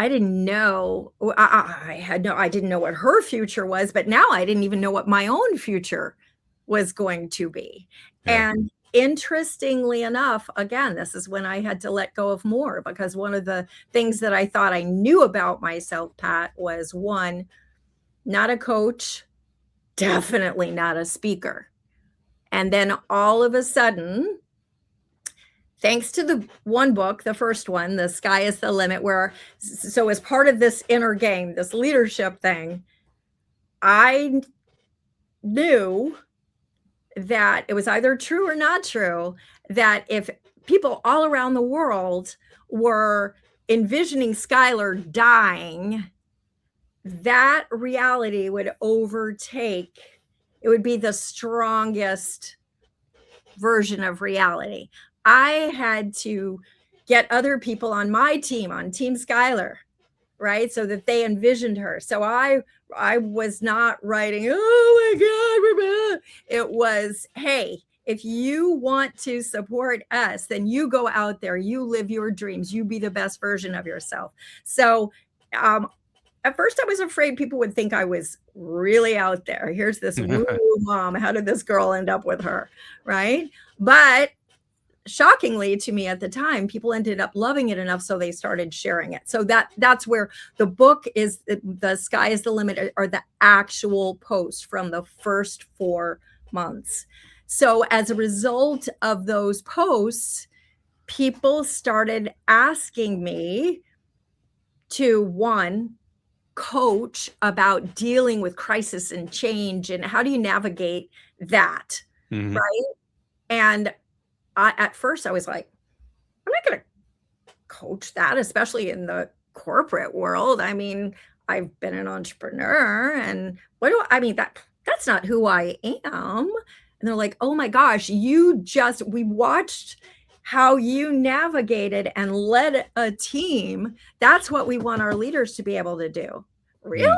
I didn't know. I didn't know what her future was, but now I didn't even know what my own future was going to be. Yeah. And interestingly enough, again, this is when I had to let go of more, because one of the things that I thought I knew about myself, Pat, was one, not a coach, definitely not a speaker. And then all of a sudden, thanks to the one book, the first one, The Sky is the Limit, so as part of this inner game, this leadership thing, I knew that it was either true or not true, that if people all around the world were envisioning Skylar dying, that reality would overtake, it would be the strongest version of reality. I had to get other people on my team, on Team Skylar, right? So that they envisioned her. So I was not writing, oh my God, we're bad. It was, hey, if you want to support us, then you go out there, you live your dreams, you be the best version of yourself. So at first I was afraid people would think I was really out there. Here's this woo mom. How did this girl end up with her? Right. But shockingly to me at the time, people ended up loving it enough, so they started sharing it. So that's where the book is. The Sky is the Limit are the actual posts from the first 4 months. So as a result of those posts, people started asking me to, one, coach about dealing with crisis and change and how do you navigate that, right? And at first I was like, I'm not going to coach that, especially in the corporate world. I mean, I've been an entrepreneur and that's not who I am. And they're like, oh my gosh, we watched how you navigated and led a team. That's what we want our leaders to be able to do. Really? Mm.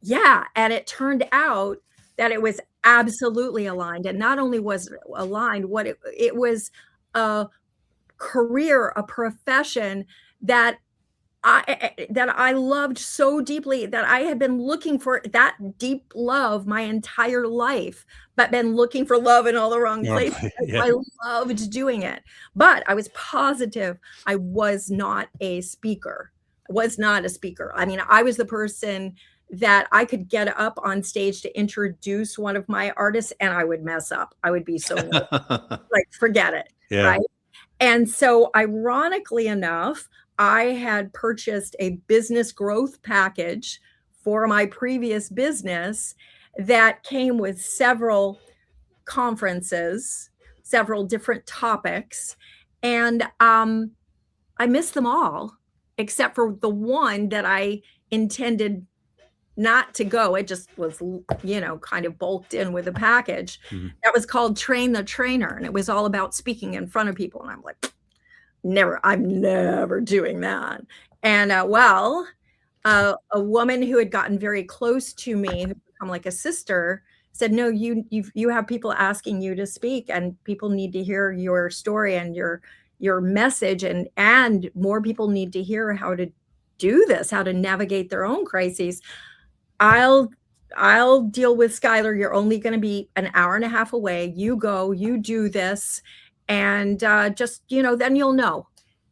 Yeah. And it turned out that it was absolutely aligned. And not only was it aligned, it was a career, a profession that I loved so deeply, that I had been looking for that deep love my entire life, but been looking for love in all the wrong Yeah. places. Yeah. I loved doing it, but I was positive I was not a speaker. I was not a speaker. I mean, I was the person that I could get up on stage to introduce one of my artists and I would mess up. I would be so nervous. Like, forget it, Yeah. right? And so, ironically enough, I had purchased a business growth package for my previous business that came with several conferences, several different topics, and I missed them all except for the one that I intended not to go. It just was, kind of bulked in with a package. Mhm. That was called Train the Trainer, and it was all about speaking in front of people. And I'm like, I'm never doing that. And a woman who had gotten very close to me, who become like a sister, said, "No, you have people asking you to speak, and people need to hear your story and your message, and more people need to hear how to do this, how to navigate their own crises. I'll deal with Skylar. You're only going to be an hour and a half away. You go, you do this, and just then you'll know."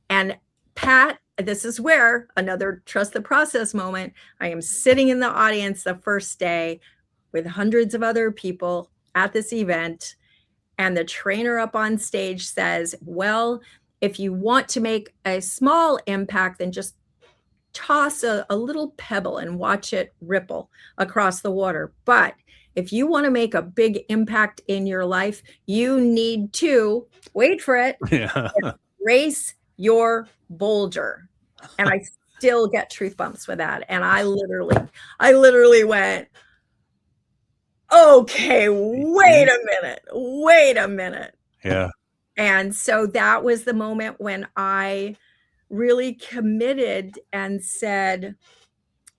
And Pat, this is where another trust the process moment. I am sitting in the audience the first day with hundreds of other people at this event, and the trainer up on stage says, "Well, if you want to make a small impact, then just toss a little pebble and watch it ripple across the water. But if you want to make a big impact in your life, you need to," wait for it, Yeah. "race your boulder." And I still get truth bumps with that. And I literally went, okay, wait a minute. Yeah. And so that was the moment when I really committed and said,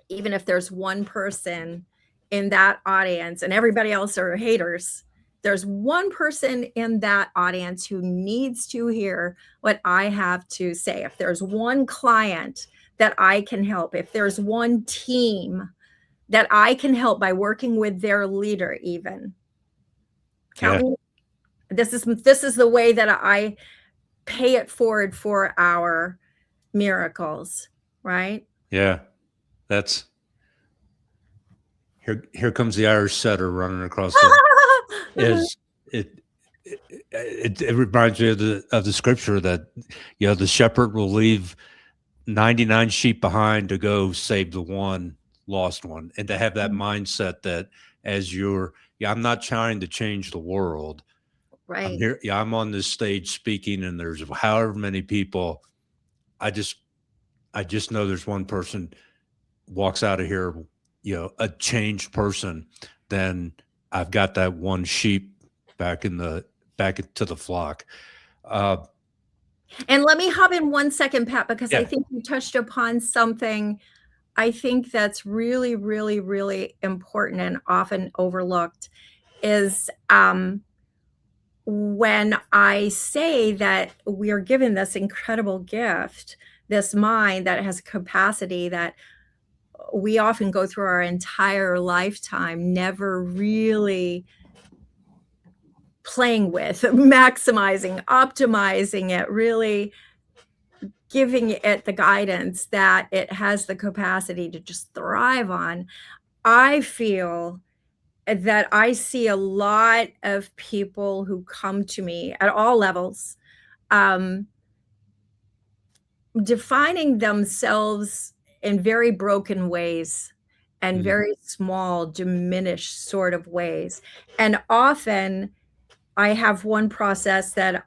even if there's one person in that audience and everybody else are haters, there's one person in that audience who needs to hear what I have to say. If there's one client that I can help, if there's one team that I can help by working with their leader, even count me. This is the way that I pay it forward for our miracles, right? Yeah. That's here comes the Irish setter running across the is it reminds me of the scripture that the shepherd will leave 99 sheep behind to go save the one lost one, and to have that mindset that as I'm not trying to change the world. I'm Right. here. Yeah, I'm on this stage speaking, and there's however many people. I just know there's one person walks out of here, a changed person. Then I've got that one sheep back into the flock. And let me hop in 1 second, Pat, because Yeah. I think you touched upon something I think that's really, really, really important and often overlooked is when I say that we are given this incredible gift, this mind that has capacity that we often go through our entire lifetime never really playing with, maximizing, optimizing it, really giving it the guidance that it has the capacity to just thrive on. I feel that I see a lot of people who come to me at all levels, um, defining themselves in very broken ways and Mhm. very small, diminished sort of ways. And often I have one process that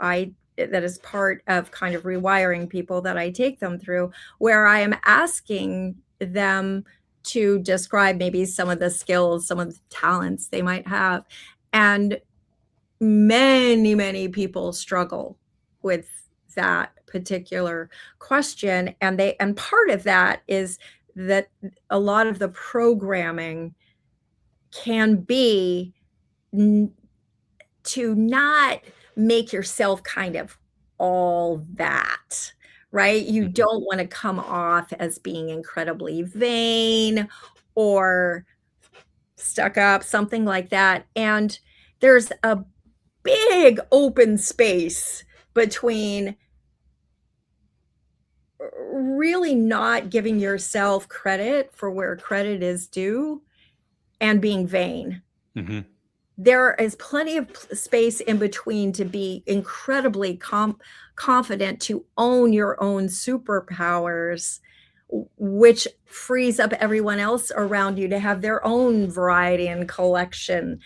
is part of kind of rewiring people that I take them through, where I am asking them to describe maybe some of the skills, some of the talents they might have. And many people struggle with that particular question. And part of that is that a lot of the programming can be to not make yourself kind of all that, right? You don't want to come off as being incredibly vain or stuck up, something like that. And there's a big open space between really not giving yourself credit for where credit is due and being vain. Mm-hmm. There is plenty of space in between to be incredibly confident, to own your own superpowers, which frees up everyone else around you to have their own variety and collection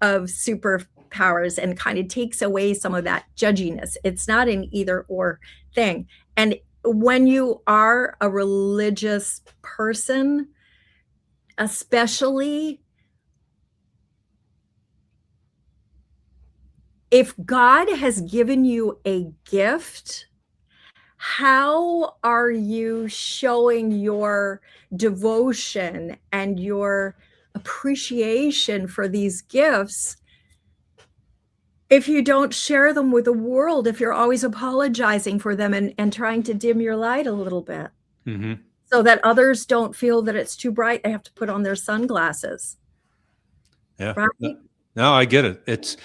of superpowers, and kind of takes away some of that judginess. It's not an either or thing. And when you are a religious person, especially, if God has given you a gift, how are you showing your devotion and your appreciation for these gifts if you don't share them with the world, if you're always apologizing for them and trying to dim your light a little bit, so that others don't feel that it's too bright, they have to put on their sunglasses? Yeah. Right? No, I get it. It's,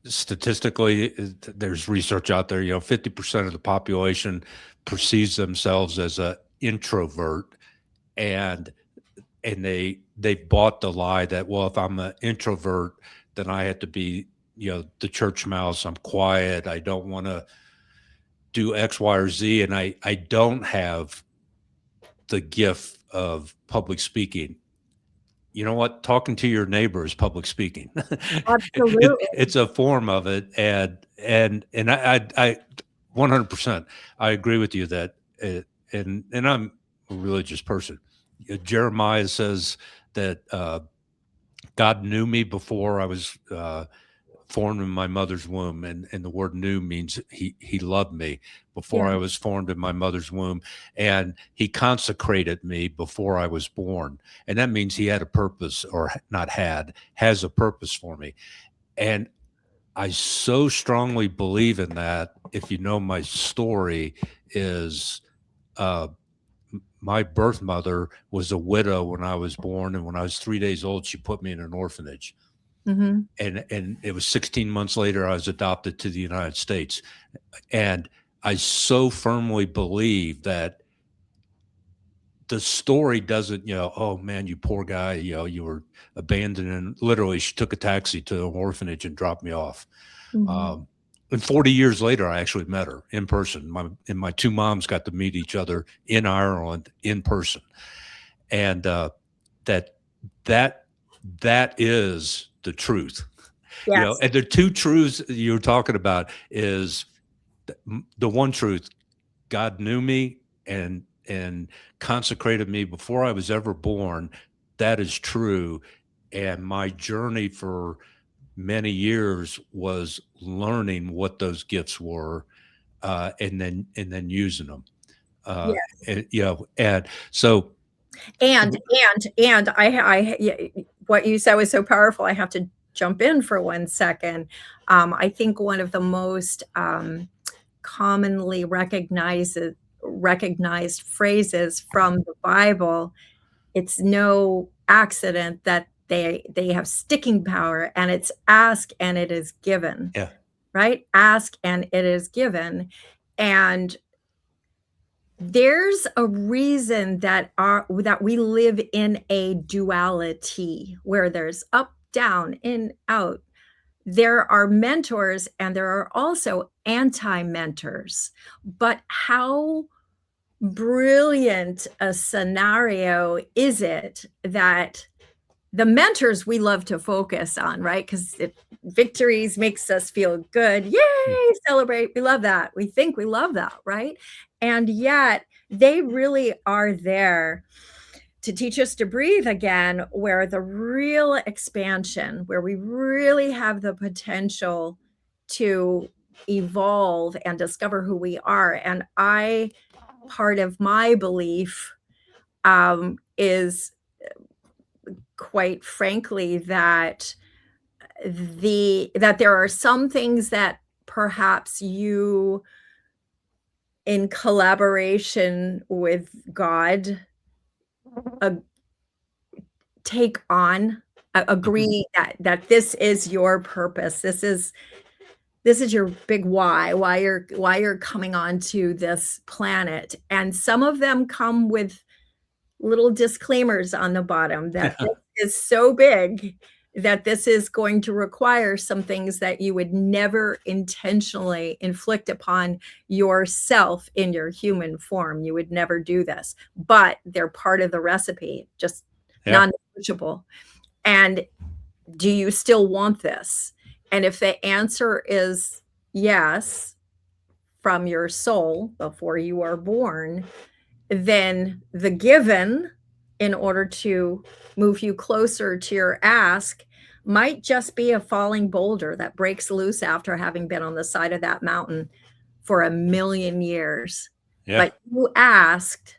statistically, there's research out there, 50% of the population perceives themselves as an introvert, and they bought the lie that, well, if I'm an introvert, then I have to be, the church mouse. I'm quiet. I don't want to do X, Y, or Z. And I don't have the gift of public speaking. You know what? Talking to your neighbor is public speaking. Absolutely. It's a form of it. And I 100%, I agree with you that, and I'm a religious person. Jeremiah says that, God knew me before I was, formed in my mother's womb, and the word "knew" means he loved me before I was formed in my mother's womb, and he consecrated me before I was born, and that means he had a purpose, or not has a purpose for me. And I so strongly believe in that. If you know my story, is my birth mother was a widow when I was born, and when I was 3 days old, she put me in an orphanage. And it was 16 months later, I was adopted to the United States. And I so firmly believe that the story doesn't, oh man, you poor guy, you were abandoned. And literally, she took a taxi to an orphanage and dropped me off. And 40 years later, I actually met her in person. My two moms got to meet each other in Ireland in person. And that is the truth. Yes. And the two truths you're talking about is the one truth: God knew me and consecrated me before I was ever born. That is true. And my journey for many years was learning what those gifts were, and then using them. And so, and what you said was so powerful. I have to jump in for 1 second. I think one of the most commonly recognized phrases from the Bible, it's no accident that they have sticking power, and it's ask and it is given. Yeah. Right? Ask and it is given. And there's a reason that we live in a duality where there's up, down, in, out. There are mentors and there are also anti-mentors. But how brilliant a scenario is it that the mentors we love to focus on, right? Because victories makes us feel good. Yay, celebrate. We love that. We think we love that, right? And yet they really are there to teach us to breathe again, where the real expansion, where we really have the potential to evolve and discover who we are. And part of my belief is quite frankly that that there are some things that perhaps you, in collaboration with God, take on, agree that this is your purpose. This is your big why you're coming onto this planet. And some of them come with little disclaimers on the bottom that this is so big that this is going to require some things that you would never intentionally inflict upon yourself in your human form. You would never do this, but they're part of the recipe, just non-negotiable. And do you still want this? And if the answer is yes, from your soul before you are born, then the given, in order to move you closer to your ask, might just be a falling boulder that breaks loose after having been on the side of that mountain for 1,000,000 years. Yeah. But you asked,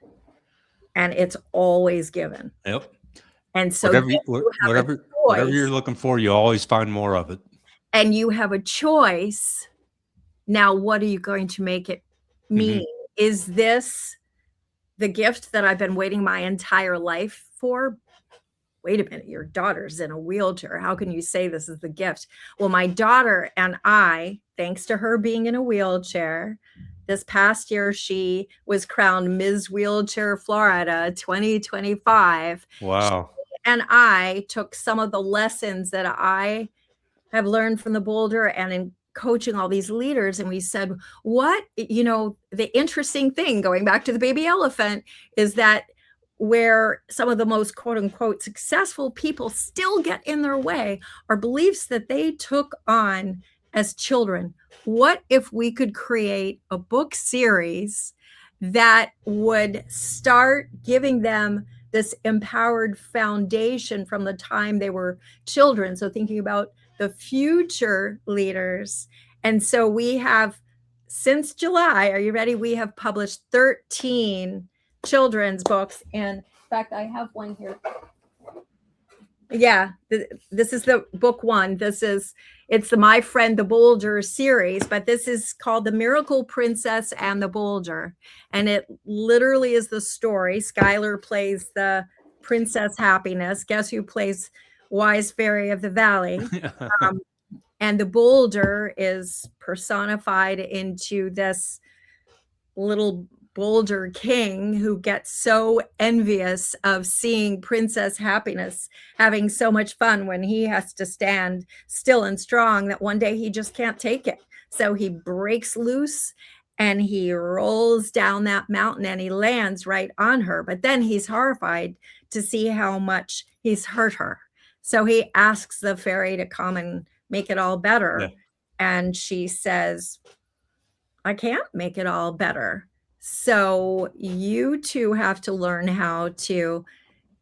and it's always given. Yep. And so whatever you're looking for, you always find more of it. And you have a choice. Now, what are you going to make it mean? Is this the gift that I've been waiting my entire life for? Wait a minute, your daughter's in a wheelchair. How can you say this is the gift? Well, my daughter and I, thanks to her being in a wheelchair, this past year, she was crowned Ms. Wheelchair Florida 2025. Wow. And I took some of the lessons that I have learned from the boulder and in coaching all these leaders, and we said, the interesting thing, going back to the baby elephant, is that where some of the most quote unquote successful people still get in their way are beliefs that they took on as children. What if we could create a book series that would start giving them this empowered foundation from the time they were children? So thinking about the future leaders. And so we have, since July, are you ready? We have published 13 children's books. And in fact, I have one here. Yeah, this is the book one. It's the My Friend the Boulder series, but this is called The Miracle Princess and the Boulder. And it literally is the story. Skylar plays the Princess Happiness. Guess who plays Wise Fairy of the Valley? And the boulder is personified into this little boulder king who gets so envious of seeing Princess Happiness having so much fun when he has to stand still and strong that one day he just can't take it. So he breaks loose and he rolls down that mountain and he lands right on her. But then he's horrified to see how much he's hurt her. So he asks the fairy to come and make it all better. Yeah. And she says, I can't make it all better. So you two have to learn how to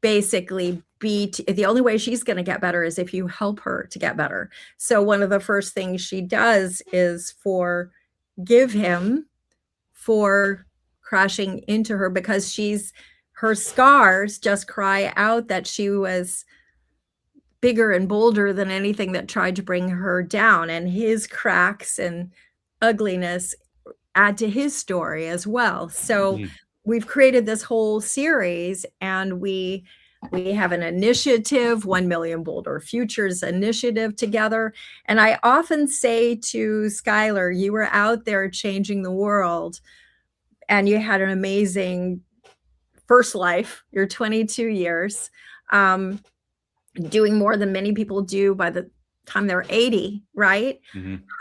basically the only way she's going to get better is if you help her to get better. So one of the first things she does is forgive him for crashing into her, because her scars just cry out that she was bigger and bolder than anything that tried to bring her down. And his cracks and ugliness add to his story as well. So we've created this whole series, and we have an initiative, 1 Million Boulder Futures initiative together. And I often say to Skylar, you were out there changing the world and you had an amazing first life. You're 22 years. Doing more than many people do by the time they're 80, right?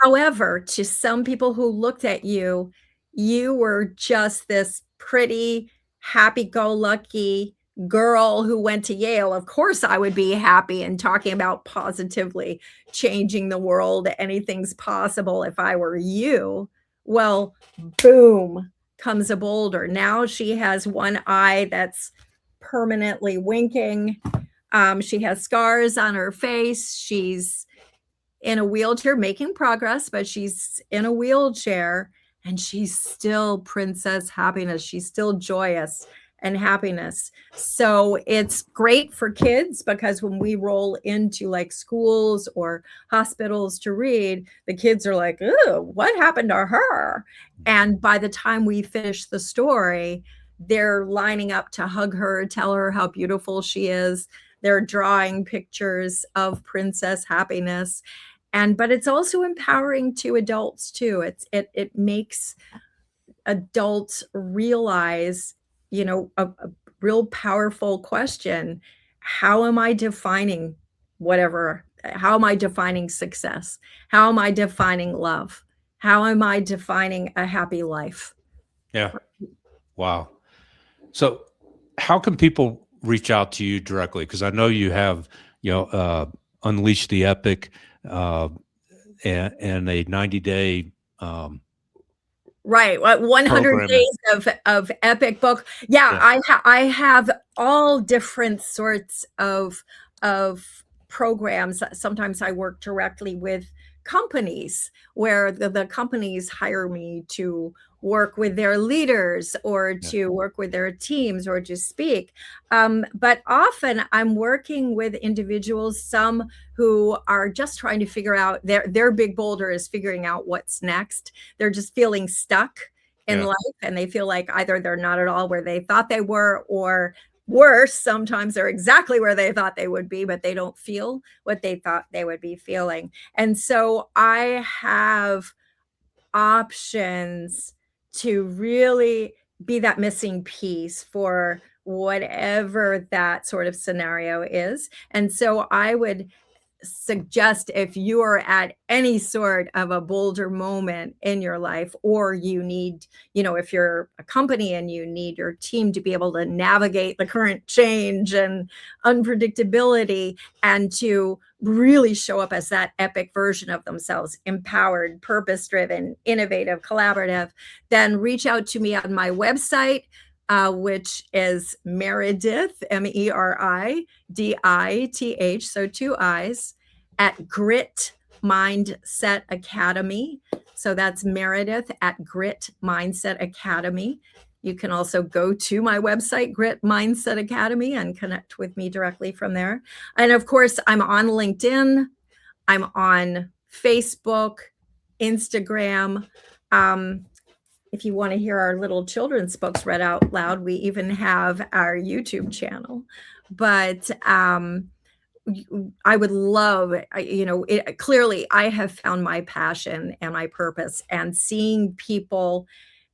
However, to some people who looked at you, you were just this pretty happy-go-lucky girl who went to Yale. Of course, I would be happy and talking about positively changing the world. Anything's possible if I were you. Well, boom, comes a boulder. Now she has one eye that's permanently winking. She has scars on her face. She's in a wheelchair, making progress, but she's in a wheelchair, and she's still Princess Happiness. She's still joyous and happiness. So it's great for kids, because when we roll into like schools or hospitals to read, the kids are like, "Oh, what happened to her?" And by the time we finish the story, they're lining up to hug her, tell her how beautiful she is. They're drawing pictures of Princess Happiness. But it's also empowering to adults too. It makes adults realize, a real powerful question: how am I defining whatever? How am I defining success? How am I defining love? How am I defining a happy life? Yeah. Wow. So how can people reach out to you directly? Because I know you have, Unleash the Epic, and a 90-day Right, what 100 program. days of epic book. Yeah, Yeah. I have all different sorts of programs. Sometimes I work directly with companies, where the companies hire me to work with their leaders, or Yeah. to work with their teams, or to speak. But often I'm working with individuals, some who are just trying to figure out their big boulder is figuring out what's next. They're just feeling stuck in Yeah. life, and they feel like either they're not at all where they thought they were, or worse, sometimes they're exactly where they thought they would be, but they don't feel what they thought they would be feeling. And so I have options to really be that missing piece for whatever that sort of scenario is. And so I would suggest, if you are at any sort of a bolder moment in your life, or you need, if you're a company and you need your team to be able to navigate the current change and unpredictability, and to really show up as that epic version of themselves, empowered, purpose driven, innovative, collaborative, then reach out to me on my website, which is Meridith, Meridith, so 2 I's, at Grit Mindset Academy. So that's Meridith at Grit Mindset Academy. You can also go to my website, Grit Mindset Academy, and connect with me directly from there. And of course, I'm on LinkedIn, I'm on Facebook, Instagram. If you want to hear our little children's books read out loud, we even have our YouTube channel. But I would love, clearly I have found my passion and my purpose, and seeing people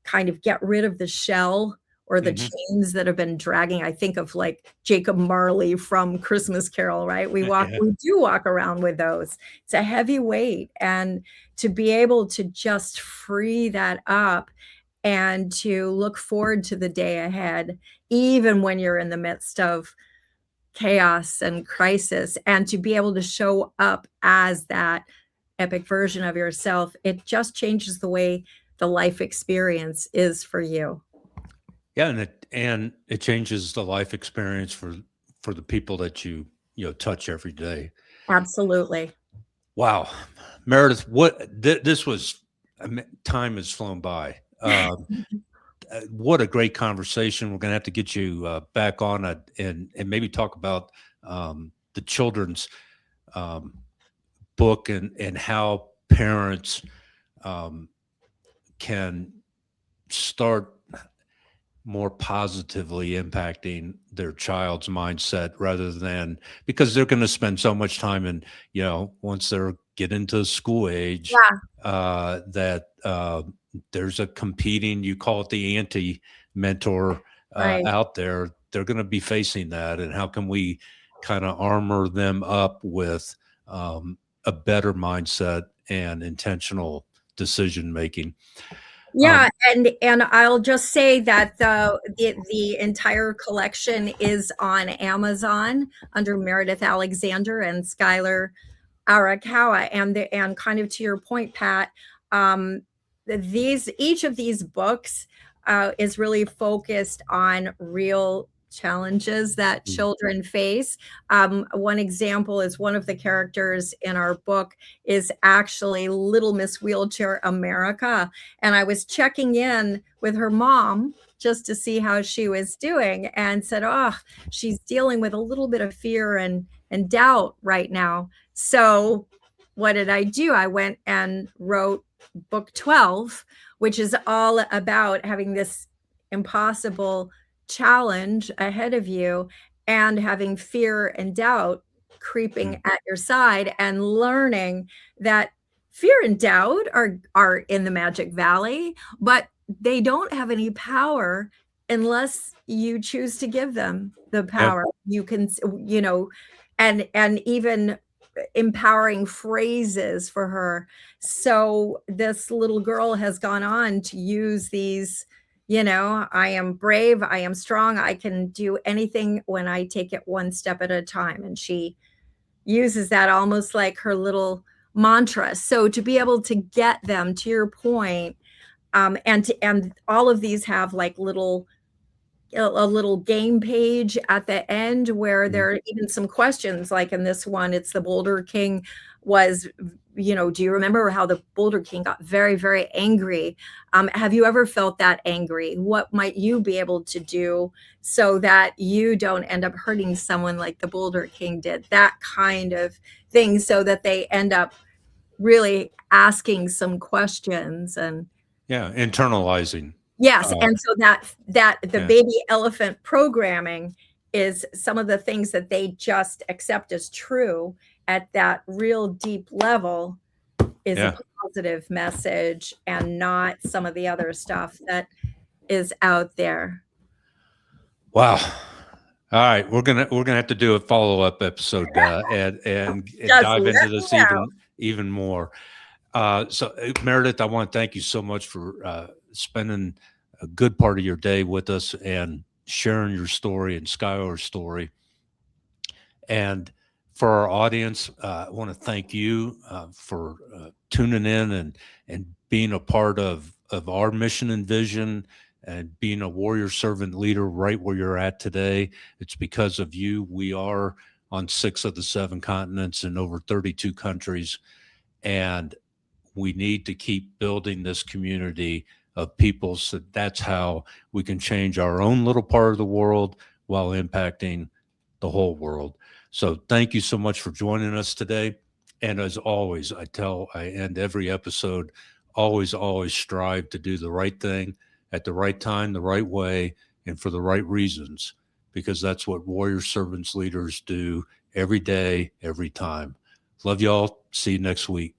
kind of get rid of the shell or the Mhm. chains that have been dragging. I think of like Jacob Marley from Christmas Carol, right? Yeah. We do walk around with those. It's a heavy weight, and to be able to just free that up and to look forward to the day ahead, even when you're in the midst of chaos and crisis, and to be able to show up as that epic version of yourself, it just changes the way the life experience is for you. Yeah, and it changes the life experience for the people that touch every day. Absolutely. Wow, Meredith, this was, time has flown by. What a great conversation. We're going to have to get you back on and maybe talk about the children's um, book, and how parents um, can start more positively impacting their child's mindset, rather than, because they're going to spend so much time in, once they're get into school age, Yeah, that there's a competing, you call it the anti mentor, right. out there. They're going to be facing that. And how can we kind of armor them up with a better mindset and intentional decision making? Yeah, Um, and I'll just say that the entire collection is on Amazon under Meredith Alexander and Skylar Arakawa. And kind of to your point, Pat, um, each of these books is really focused on real challenges that Mm. children face. One example is one of the characters in our book is actually Little Miss Wheelchair America. And I was checking in with her mom just to see how she was doing and said, oh, she's dealing with a little bit of fear and doubt right now. So what did I do? I went and wrote book 12, which is all about having this impossible challenge ahead of you and having fear and doubt creeping at your side and learning that fear and doubt are in the Magic Valley, but they don't have any power unless you choose to give them the Yep. power. You can, and even empowering phrases for her. So this little girl has gone on to use these, I am brave, I am strong, I can do anything when I take it one step at a time. And she uses that almost like her little mantra. So to be able to get them to your point, and all of these have like a little game page at the end where there are even some questions. Like in this one, it's the Boulder King was, do you remember how the Boulder King got very, very angry? Have you ever felt that angry? What might you be able to do so that you don't end up hurting someone like the Boulder King did? That kind of thing, so that they end up really asking some questions. And Yeah, internalizing. yes, Uh, and so that the yeah, baby elephant programming is some of the things that they just accept as true at that real deep level is a yeah. positive message and not some of the other stuff that is out there. Wow. All right, we're gonna have to do a follow-up episode and Just dive let into me this know. even more. Meredith, I want to thank you so much for spending a good part of your day with us and sharing your story and Skylar's story. And for our audience, I want to thank you for tuning in and being a part of our mission and vision and being a warrior servant leader right where you're at today. It's because of you. We are on 6 of the 7 continents in over 32 countries. And we need to keep building this community of people. So that's how we can change our own little part of the world while impacting the whole world. So thank you so much for joining us today. And as always, I end every episode, always strive to do the right thing at the right time, the right way, and for the right reasons, because that's what warrior servants leaders do every day, every time. Love y'all. See you next week.